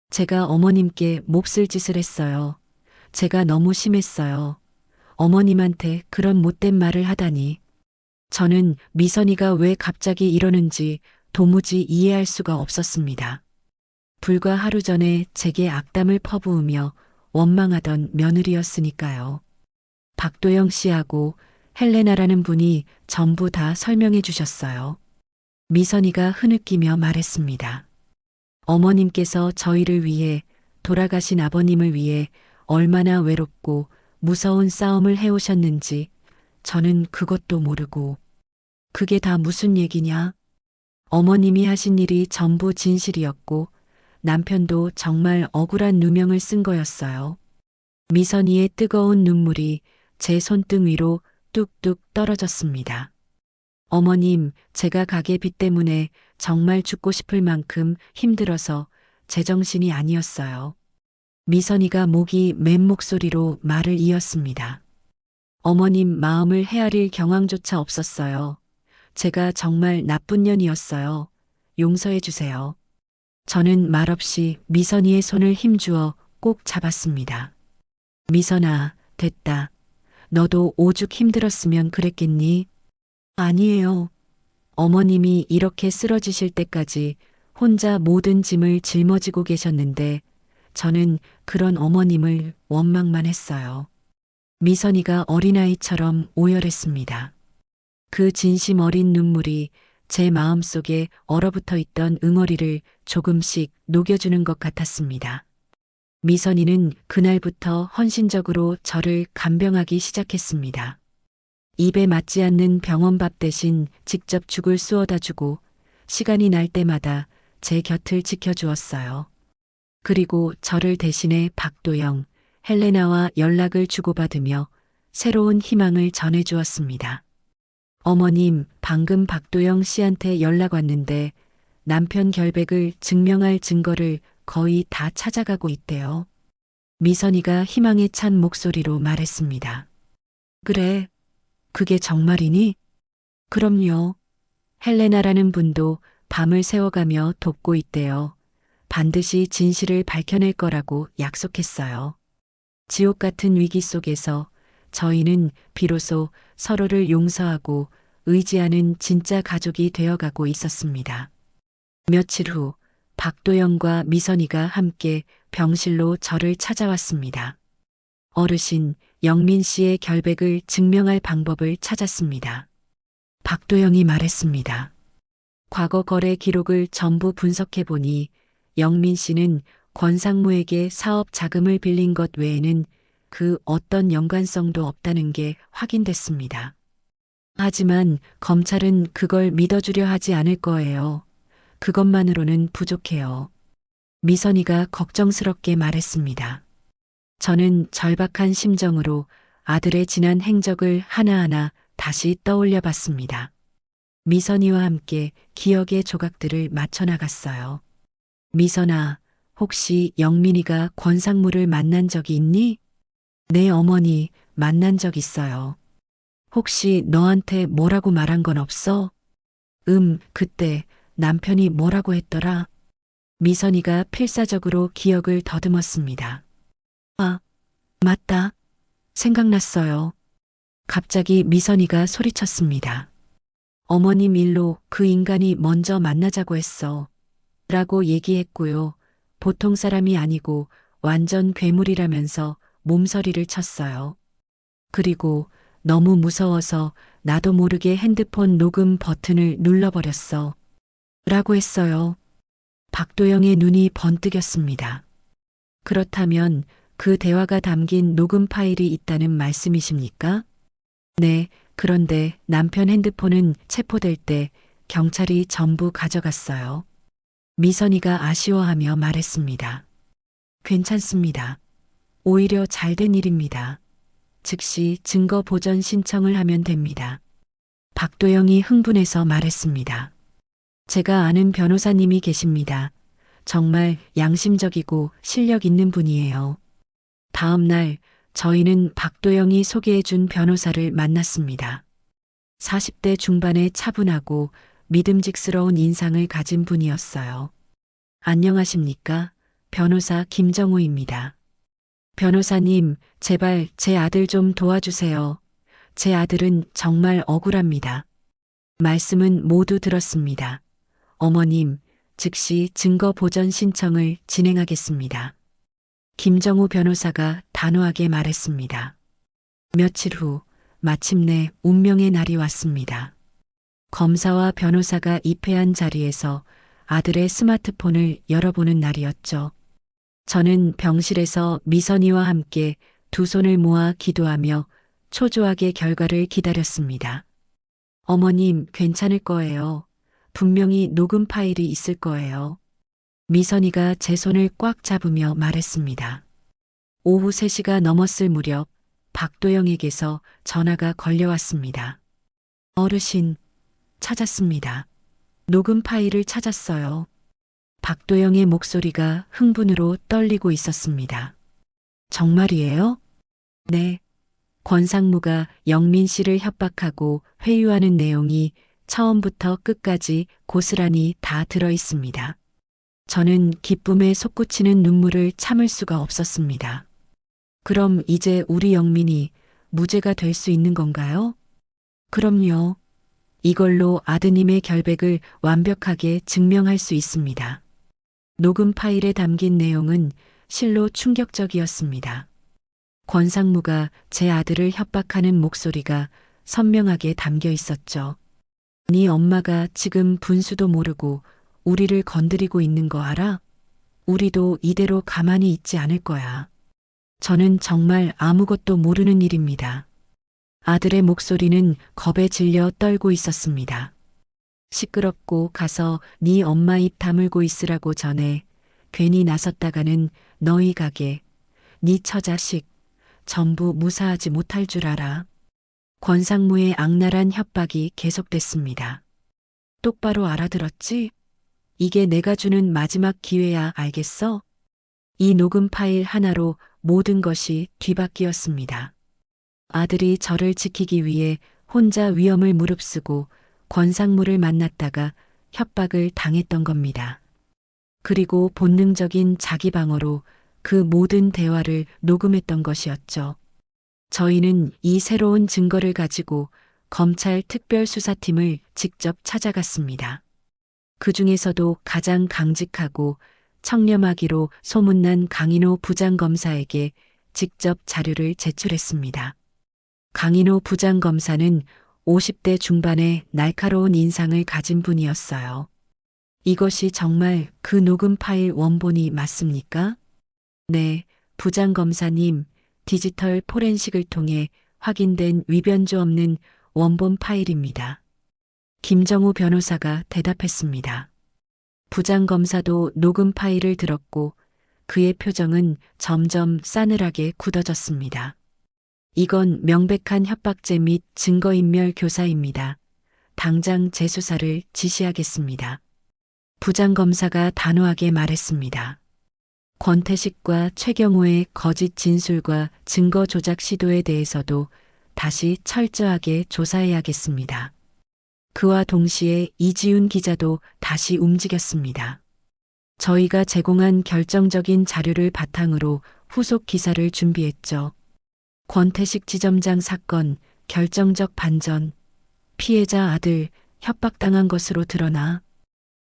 제가 어머님께 몹쓸 짓을 했어요. 제가 너무 심했어요. 어머님한테 그런 못된 말을 하다니. 저는 미선이가 왜 갑자기 이러는지 도무지 이해할 수가 없었습니다. 불과 하루 전에 제게 악담을 퍼부으며 원망하던 며느리였으니까요. 박도영 씨하고 헬레나라는 분이 전부 다 설명해 주셨어요. 미선이가 흐느끼며 말했습니다. 어머님께서 저희를 위해, 돌아가신 아버님을 위해 얼마나 외롭고 무서운 싸움을 해오셨는지 저는 그것도 모르고. 그게 다 무슨 얘기냐? 어머님이 하신 일이 전부 진실이었고 남편도 정말 억울한 누명을 쓴 거였어요. 미선이의 뜨거운 눈물이 제 손등 위로 뚝뚝 떨어졌습니다. 어머님, 제가 가게비 때문에 정말 죽고 싶을 만큼 힘들어서 제정신이 아니었어요. 미선이가 목이 맨 목소리로 말을 이었습니다. 어머님 마음을 헤아릴 경황조차 없었어요. 제가 정말 나쁜 년이었어요. 용서해 주세요. 저는 말없이 미선이의 손을 힘주어 꼭 잡았습니다. 미선아, 됐다. 너도 오죽 힘들었으면 그랬겠니? 아니에요. 어머님이 이렇게 쓰러지실 때까지 혼자 모든 짐을 짊어지고 계셨는데 저는 그런 어머님을 원망만 했어요. 미선이가 어린아이처럼 오열했습니다. 그 진심 어린 눈물이 제 마음속에 얼어붙어 있던 응어리를 조금씩 녹여주는 것 같았습니다. 미선이는 그날부터 헌신적으로 저를 간병하기 시작했습니다. 입에 맞지 않는 병원밥 대신 직접 죽을 쑤어다 주고 시간이 날 때마다 제 곁을 지켜주었어요. 그리고 저를 대신해 박도영, 헬레나와 연락을 주고받으며 새로운 희망을 전해주었습니다. 어머님, 방금 박도영 씨한테 연락 왔는데 남편 결백을 증명할 증거를 거의 다 찾아가고 있대요. 미선이가 희망에 찬 목소리로 말했습니다. 그래, 그게 정말이니? 그럼요. 헬레나라는 분도 밤을 새워가며 돕고 있대요. 반드시 진실을 밝혀낼 거라고 약속했어요. 지옥 같은 위기 속에서 저희는 비로소 서로를 용서하고 의지하는 진짜 가족이 되어가고 있었습니다. 며칠 후 박도영과 미선이가 함께 병실로 저를 찾아왔습니다. 어르신, 영민 씨의 결백을 증명할 방법을 찾았습니다. 박도영이 말했습니다. 과거 거래 기록을 전부 분석해 보니 영민 씨는 권상무에게 사업 자금을 빌린 것 외에는 그 어떤 연관성도 없다는 게 확인됐습니다. 하지만 검찰은 그걸 믿어주려 하지 않을 거예요. 그것만으로는 부족해요. 미선이가 걱정스럽게 말했습니다. 저는 절박한 심정으로 아들의 지난 행적을 하나하나 다시 떠올려 봤습니다. 미선이와 함께 기억의 조각들을 맞춰 나갔어요. 미선아, 혹시 영민이가 권상무를 만난 적이 있니? 네, 어머니, 만난 적 있어요. 혹시 너한테 뭐라고 말한 건 없어? 그때 남편이 뭐라고 했더라? 미선이가 필사적으로 기억을 더듬었습니다. 아, 맞다. 생각났어요. 갑자기 미선이가 소리쳤습니다. 어머님 일로 그 인간이 먼저 만나자고 했어. 라고 얘기했고요. 보통 사람이 아니고 완전 괴물이라면서 몸서리를 쳤어요. 그리고 너무 무서워서 나도 모르게 핸드폰 녹음 버튼을 눌러버렸어. 라고 했어요. 박도영의 눈이 번뜩였습니다. 그렇다면 그 대화가 담긴 녹음 파일이 있다는 말씀이십니까? 네, 그런데 남편 핸드폰은 체포될 때 경찰이 전부 가져갔어요. 미선이가 아쉬워하며 말했습니다. 괜찮습니다. 오히려 잘된 일입니다. 즉시 증거 보전 신청을 하면 됩니다. 박도영이 흥분해서 말했습니다. 제가 아는 변호사님이 계십니다. 정말 양심적이고 실력 있는 분이에요. 다음 날 저희는 박도영이 소개해준 변호사를 만났습니다. 40대 중반의 차분하고 믿음직스러운 인상을 가진 분이었어요. 안녕하십니까? 변호사 김정우입니다. 변호사님, 제발 제 아들 좀 도와주세요. 제 아들은 정말 억울합니다. 말씀은 모두 들었습니다. 어머님, 즉시 증거 보전 신청을 진행하겠습니다. 김정우 변호사가 단호하게 말했습니다. 며칠 후 마침내 운명의 날이 왔습니다. 검사와 변호사가 입회한 자리에서 아들의 스마트폰을 열어보는 날이었죠. 저는 병실에서 미선이와 함께 두 손을 모아 기도하며 초조하게 결과를 기다렸습니다. 어머님, 괜찮을 거예요. 분명히 녹음 파일이 있을 거예요. 미선이가 제 손을 꽉 잡으며 말했습니다. 오후 3시가 넘었을 무렵 박도영에게서 전화가 걸려왔습니다. 어르신, 찾았습니다. 녹음 파일을 찾았어요. 박도영의 목소리가 흥분으로 떨리고 있었습니다. 정말이에요? 네. 권상무가 영민 씨를 협박하고 회유하는 내용이 처음부터 끝까지 고스란히 다 들어 있습니다. 저는 기쁨에 솟구치는 눈물을 참을 수가 없었습니다. 그럼 이제 우리 영민이 무죄가 될 수 있는 건가요? 그럼요. 이걸로 아드님의 결백을 완벽하게 증명할 수 있습니다. 녹음 파일에 담긴 내용은 실로 충격적이었습니다. 권상무가 제 아들을 협박하는 목소리가 선명하게 담겨 있었죠. 네 엄마가 지금 분수도 모르고 우리를 건드리고 있는 거 알아? 우리도 이대로 가만히 있지 않을 거야. 저는 정말 아무것도 모르는 일입니다. 아들의 목소리는 겁에 질려 떨고 있었습니다. 시끄럽고 가서 네 엄마 입 다물고 있으라고 전해. 괜히 나섰다가는 너희 가게, 네 처자식 전부 무사하지 못할 줄 알아. 권상무의 악랄한 협박이 계속됐습니다. 똑바로 알아들었지? 이게 내가 주는 마지막 기회야, 알겠어? 이 녹음 파일 하나로 모든 것이 뒤바뀌었습니다. 아들이 저를 지키기 위해 혼자 위험을 무릅쓰고 권상무를 만났다가 협박을 당했던 겁니다. 그리고 본능적인 자기 방어로 그 모든 대화를 녹음했던 것이었죠. 저희는 이 새로운 증거를 가지고 검찰 특별수사팀을 직접 찾아갔습니다. 그 중에서도 가장 강직하고 청렴하기로 소문난 강인호 부장검사에게 직접 자료를 제출했습니다. 강인호 부장검사는 50대 중반의 날카로운 인상을 가진 분이었어요. 이것이 정말 그 녹음 파일 원본이 맞습니까? 네, 부장검사님, 디지털 포렌식을 통해 확인된 위변조 없는 원본 파일입니다. 김정우 변호사가 대답했습니다. 부장검사도 녹음 파일을 들었고 그의 표정은 점점 싸늘하게 굳어졌습니다. 이건 명백한 협박죄 및 증거인멸 교사입니다. 당장 재수사를 지시하겠습니다. 부장검사가 단호하게 말했습니다. 권태식과 최경호의 거짓 진술과 증거 조작 시도에 대해서도 다시 철저하게 조사해야겠습니다. 그와 동시에 이지훈 기자도 다시 움직였습니다. 저희가 제공한 결정적인 자료를 바탕으로 후속 기사를 준비했죠. 권태식 지점장 사건, 결정적 반전, 피해자 아들 협박당한 것으로 드러나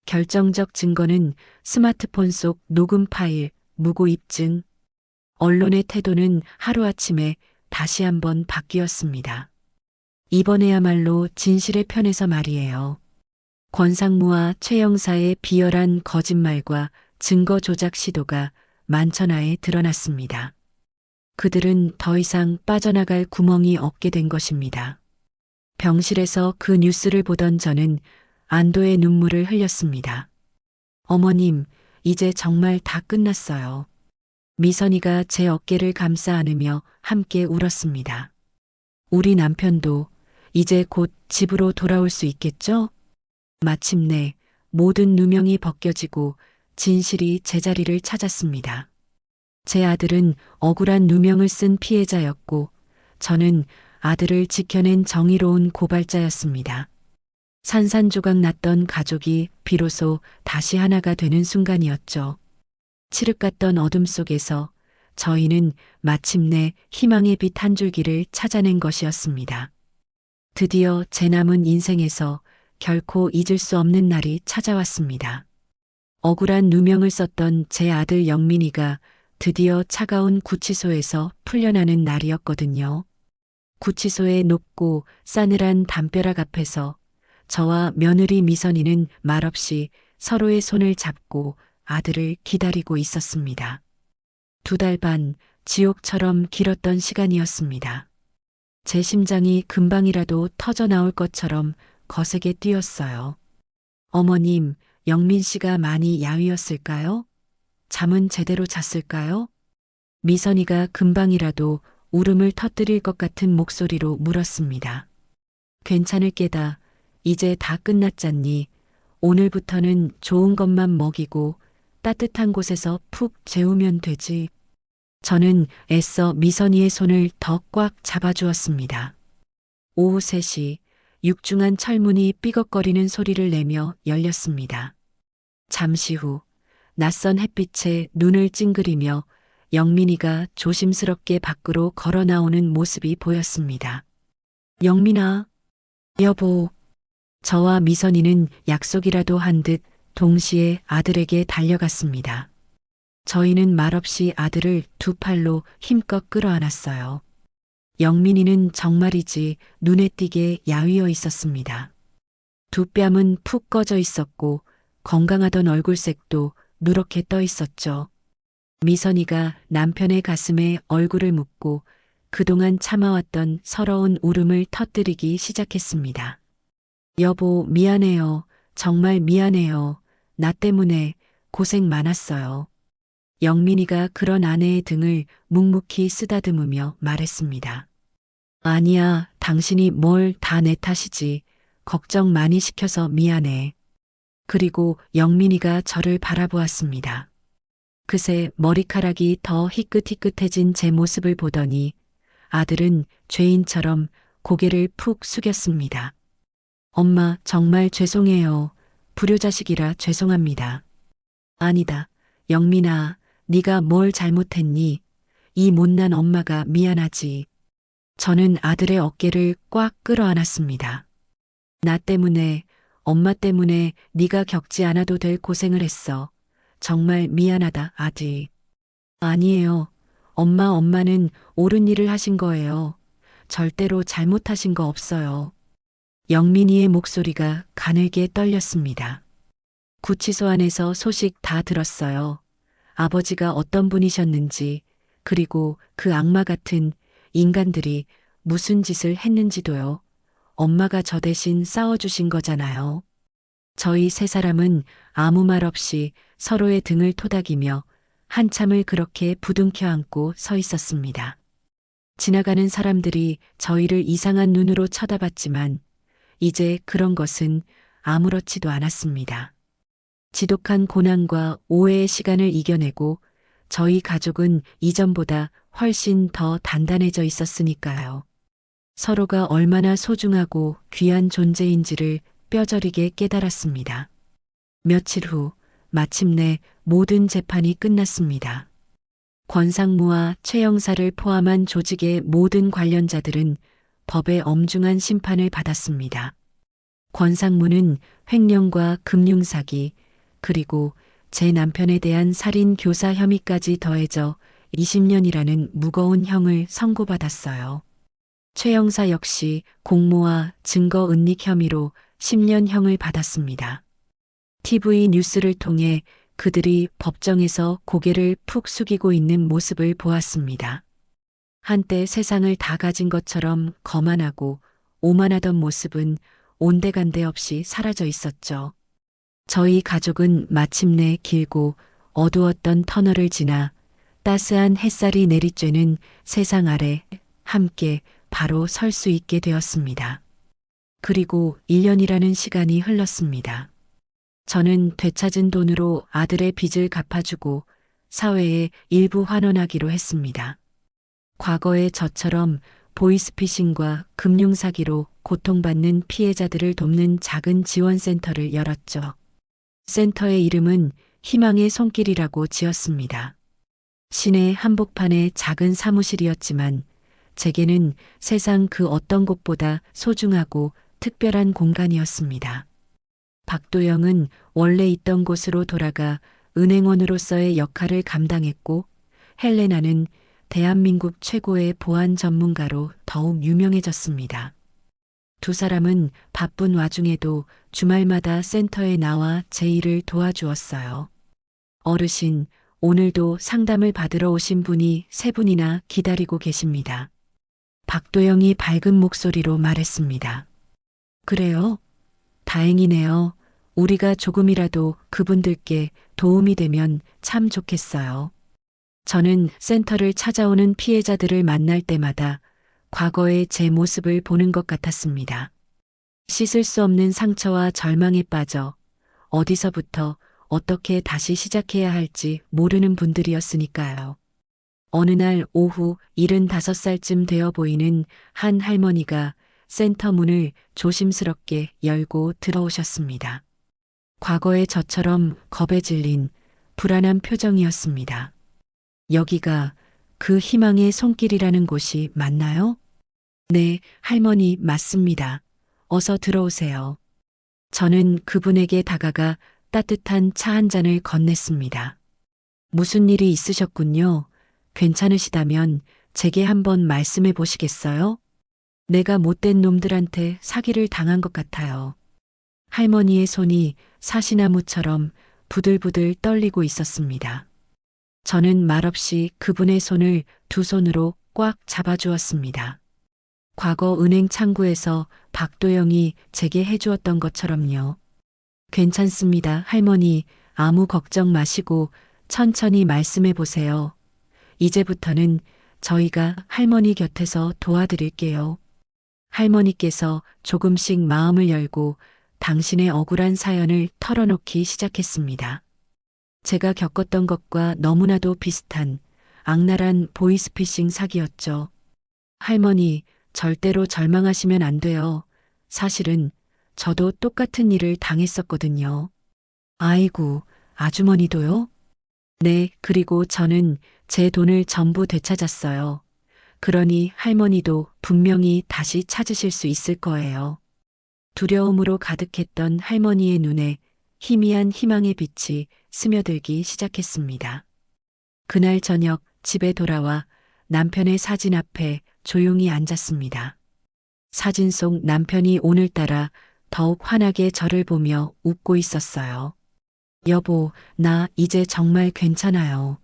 결정적 증거는 스마트폰 속 녹음 파일, 무고 입증. 언론의 태도는 하루아침에 다시 한번 바뀌었습니다. 이번에야말로 진실의 편에서 말이에요. 권상무와 최 영사의 비열한 거짓말과 증거 조작 시도가 만천하에 드러났습니다. 그들은 더 이상 빠져나갈 구멍이 없게 된 것입니다. 병실에서 그 뉴스를 보던 저는 안도의 눈물을 흘렸습니다. 어머님, 이제 정말 다 끝났어요. 미선이가 제 어깨를 감싸 안으며 함께 울었습니다. 우리 남편도 이제 곧 집으로 돌아올 수 있겠죠? 마침내 모든 누명이 벗겨지고 진실이 제자리를 찾았습니다. 제 아들은 억울한 누명을 쓴 피해자였고 저는 아들을 지켜낸 정의로운 고발자였습니다. 산산조각 났던 가족이 비로소 다시 하나가 되는 순간이었죠. 칠흑 같던 어둠 속에서 저희는 마침내 희망의 빛 한 줄기를 찾아낸 것이었습니다. 드디어 제 남은 인생에서 결코 잊을 수 없는 날이 찾아왔습니다. 억울한 누명을 썼던 제 아들 영민이가 드디어 차가운 구치소에서 풀려나는 날이었거든요. 구치소의 높고 싸늘한 담벼락 앞에서 저와 며느리 미선이는 말없이 서로의 손을 잡고 아들을 기다리고 있었습니다. 2달 반 지옥처럼 길었던 시간이었습니다. 제 심장이 금방이라도 터져 나올 것처럼 거세게 뛰었어요. 어머님, 영민 씨가 많이 야위었을까요? 잠은 제대로 잤을까요? 미선이가 금방이라도 울음을 터뜨릴 것 같은 목소리로 물었습니다. 괜찮을 게다. 이제 다 끝났잖니. 오늘부터는 좋은 것만 먹이고 따뜻한 곳에서 푹 재우면 되지. 저는 애써 미선이의 손을 더 꽉 잡아주었습니다. 오후 3시 육중한 철문이 삐걱거리는 소리를 내며 열렸습니다. 잠시 후 낯선 햇빛에 눈을 찡그리며 영민이가 조심스럽게 밖으로 걸어 나오는 모습이 보였습니다. 영민아, 여보. 저와 미선이는 약속이라도 한 듯 동시에 아들에게 달려갔습니다. 저희는 말없이 아들을 2 팔로 힘껏 끌어안았어요. 영민이는 정말이지 눈에 띄게 야위어 있었습니다. 2 뺨은 푹 꺼져 있었고 건강하던 얼굴색도 누렇게 떠 있었죠. 미선이가 남편의 가슴에 얼굴을 묻고 그동안 참아왔던 서러운 울음을 터뜨리기 시작했습니다. 여보, 미안해요. 정말 미안해요. 나 때문에 고생 많았어요. 영민이가 그런 아내의 등을 묵묵히 쓰다듬으며 말했습니다. 아니야, 당신이 뭘 다 내 탓이지. 걱정 많이 시켜서 미안해. 그리고 영민이가 저를 바라보았습니다. 그새 머리카락이 더 희끗희끗해진 제 모습을 보더니 아들은 죄인처럼 고개를 푹 숙였습니다. 엄마, 정말 죄송해요. 불효자식이라 죄송합니다. 아니다. 영민아, 네가 뭘 잘못했니? 이 못난 엄마가 미안하지. 저는 아들의 어깨를 꽉 끌어안았습니다. 나 때문에, 엄마 때문에 네가 겪지 않아도 될 고생을 했어. 정말 미안하다, 아들. 아니에요. 엄마는 옳은 일을 하신 거예요. 절대로 잘못하신 거 없어요. 영민이의 목소리가 가늘게 떨렸습니다. 구치소 안에서 소식 다 들었어요. 아버지가 어떤 분이셨는지, 그리고 그 악마 같은 인간들이 무슨 짓을 했는지도요. 엄마가 저 대신 싸워주신 거잖아요. 저희 세 사람은 아무 말 없이 서로의 등을 토닥이며 한참을 그렇게 부둥켜 안고 서 있었습니다. 지나가는 사람들이 저희를 이상한 눈으로 쳐다봤지만 이제 그런 것은 아무렇지도 않았습니다. 지독한 고난과 오해의 시간을 이겨내고 저희 가족은 이전보다 훨씬 더 단단해져 있었으니까요. 서로가 얼마나 소중하고 귀한 존재인지를 뼈저리게 깨달았습니다. 며칠 후 마침내 모든 재판이 끝났습니다. 권상무와 최 형사를 포함한 조직의 모든 관련자들은 법의 엄중한 심판을 받았습니다. 권상무는 횡령과 금융사기, 그리고 제 남편에 대한 살인 교사 혐의까지 더해져 20년이라는 무거운 형을 선고받았어요. 최 형사 역시 공모와 증거 은닉 혐의로 10년 형을 받았습니다. TV 뉴스를 통해 그들이 법정에서 고개를 푹 숙이고 있는 모습을 보았습니다. 한때 세상을 다 가진 것처럼 거만하고 오만하던 모습은 온데간데 없이 사라져 있었죠. 저희 가족은 마침내 길고 어두웠던 터널을 지나 따스한 햇살이 내리쬐는 세상 아래 함께 바로 설 수 있게 되었습니다. 그리고 1년이라는 시간이 흘렀습니다. 저는 되찾은 돈으로 아들의 빚을 갚아주고 사회에 일부 환원하기로 했습니다. 과거의 저처럼 보이스피싱과 금융사기로 고통받는 피해자들을 돕는 작은 지원센터를 열었죠. 센터의 이름은 희망의 손길이라고 지었습니다. 시내 한복판의 작은 사무실이었지만 제게는 세상 그 어떤 곳보다 소중하고 특별한 공간이었습니다. 박도영은 원래 있던 곳으로 돌아가 은행원으로서의 역할을 감당했고 헬레나는 대한민국 최고의 보안 전문가로 더욱 유명해졌습니다. 두 사람은 바쁜 와중에도 주말마다 센터에 나와 제 일을 도와주었어요. 어르신, 오늘도 상담을 받으러 오신 분이 세 분이나 기다리고 계십니다. 박도영이 밝은 목소리로 말했습니다. 그래요? 다행이네요. 우리가 조금이라도 그분들께 도움이 되면 참 좋겠어요. 저는 센터를 찾아오는 피해자들을 만날 때마다 과거의 제 모습을 보는 것 같았습니다. 씻을 수 없는 상처와 절망에 빠져 어디서부터 어떻게 다시 시작해야 할지 모르는 분들이었으니까요. 어느 날 오후 75살쯤 되어 보이는 한 할머니가 센터 문을 조심스럽게 열고 들어오셨습니다. 과거의 저처럼 겁에 질린 불안한 표정이었습니다. 여기가 그 희망의 손길이라는 곳이 맞나요? 네, 할머니 맞습니다. 어서 들어오세요. 저는 그분에게 다가가 따뜻한 차 한 잔을 건넸습니다. 무슨 일이 있으셨군요. 괜찮으시다면 제게 한번 말씀해 보시겠어요? 내가 못된 놈들한테 사기를 당한 것 같아요. 할머니의 손이 사시나무처럼 부들부들 떨리고 있었습니다. 저는 말없이 그분의 손을 두 손으로 꽉 잡아주었습니다. 과거 은행 창구에서 박도영이 제게 해주었던 것처럼요. 괜찮습니다, 할머니. 아무 걱정 마시고 천천히 말씀해 보세요. 이제부터는 저희가 할머니 곁에서 도와드릴게요. 할머니께서 조금씩 마음을 열고 당신의 억울한 사연을 털어놓기 시작했습니다. 제가 겪었던 것과 너무나도 비슷한 악랄한 보이스피싱 사기였죠. 할머니, 절대로 절망하시면 안 돼요. 사실은 저도 똑같은 일을 당했었거든요. 아이고, 아주머니도요? 네, 그리고 저는 제 돈을 전부 되찾았어요. 그러니 할머니도 분명히 다시 찾으실 수 있을 거예요. 두려움으로 가득했던 할머니의 눈에 희미한 희망의 빛이 스며들기 시작했습니다. 그날 저녁 집에 돌아와 남편의 사진 앞에 조용히 앉았습니다. 사진 속 남편이 오늘따라 더욱 환하게 저를 보며 웃고 있었어요. 여보, 나 이제 정말 괜찮아요.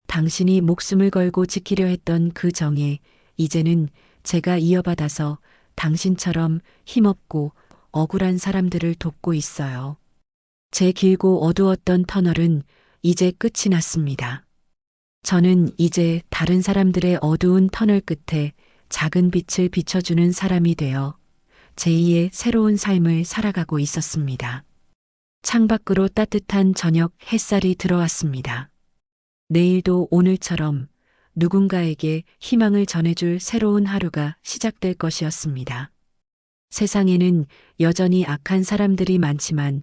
당신이 목숨을 걸고 지키려 했던 그 정에 이제는 제가 이어받아서 당신처럼 힘없고 억울한 사람들을 돕고 있어요. 제 길고 어두웠던 터널은 이제 끝이 났습니다. 저는 이제 다른 사람들의 어두운 터널 끝에 작은 빛을 비춰주는 사람이 되어 제2의 새로운 삶을 살아가고 있었습니다. 창밖으로 따뜻한 저녁 햇살이 들어왔습니다. 내일도 오늘처럼 누군가에게 희망을 전해줄 새로운 하루가 시작될 것이었습니다. 세상에는 여전히 악한 사람들이 많지만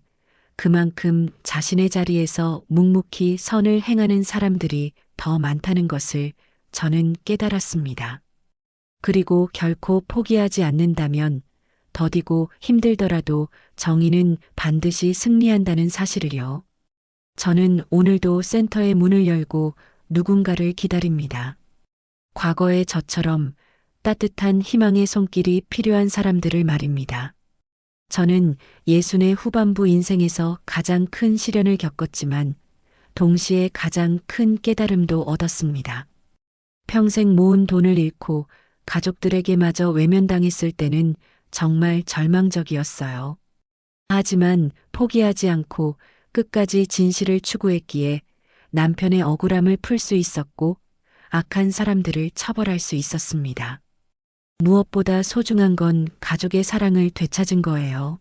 그만큼 자신의 자리에서 묵묵히 선을 행하는 사람들이 더 많다는 것을 저는 깨달았습니다. 그리고 결코 포기하지 않는다면 더디고 힘들더라도 정의는 반드시 승리한다는 사실을요. 저는 오늘도 센터의 문을 열고 누군가를 기다립니다. 과거의 저처럼 따뜻한 희망의 손길이 필요한 사람들을 말입니다. 저는 예순의 후반부 인생에서 가장 큰 시련을 겪었지만 동시에 가장 큰 깨달음도 얻었습니다. 평생 모은 돈을 잃고 가족들에게마저 외면당했을 때는 정말 절망적이었어요. 하지만 포기하지 않고 끝까지 진실을 추구했기에 남편의 억울함을 풀 수 있었고 악한 사람들을 처벌할 수 있었습니다. 무엇보다 소중한 건 가족의 사랑을 되찾은 거예요.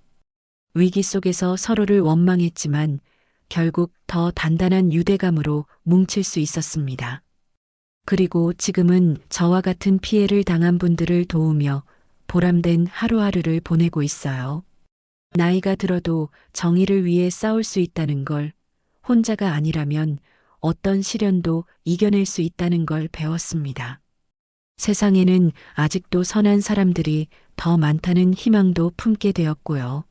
위기 속에서 서로를 원망했지만 결국 더 단단한 유대감으로 뭉칠 수 있었습니다. 그리고 지금은 저와 같은 피해를 당한 분들을 도우며 보람된 하루하루를 보내고 있어요. 나이가 들어도 정의를 위해 싸울 수 있다는 걸, 혼자가 아니라면 어떤 시련도 이겨낼 수 있다는 걸 배웠습니다. 세상에는 아직도 선한 사람들이 더 많다는 희망도 품게 되었고요.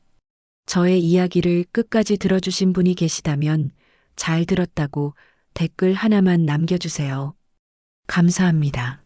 저의 이야기를 끝까지 들어주신 분이 계시다면 잘 들었다고 댓글 하나만 남겨주세요. 감사합니다.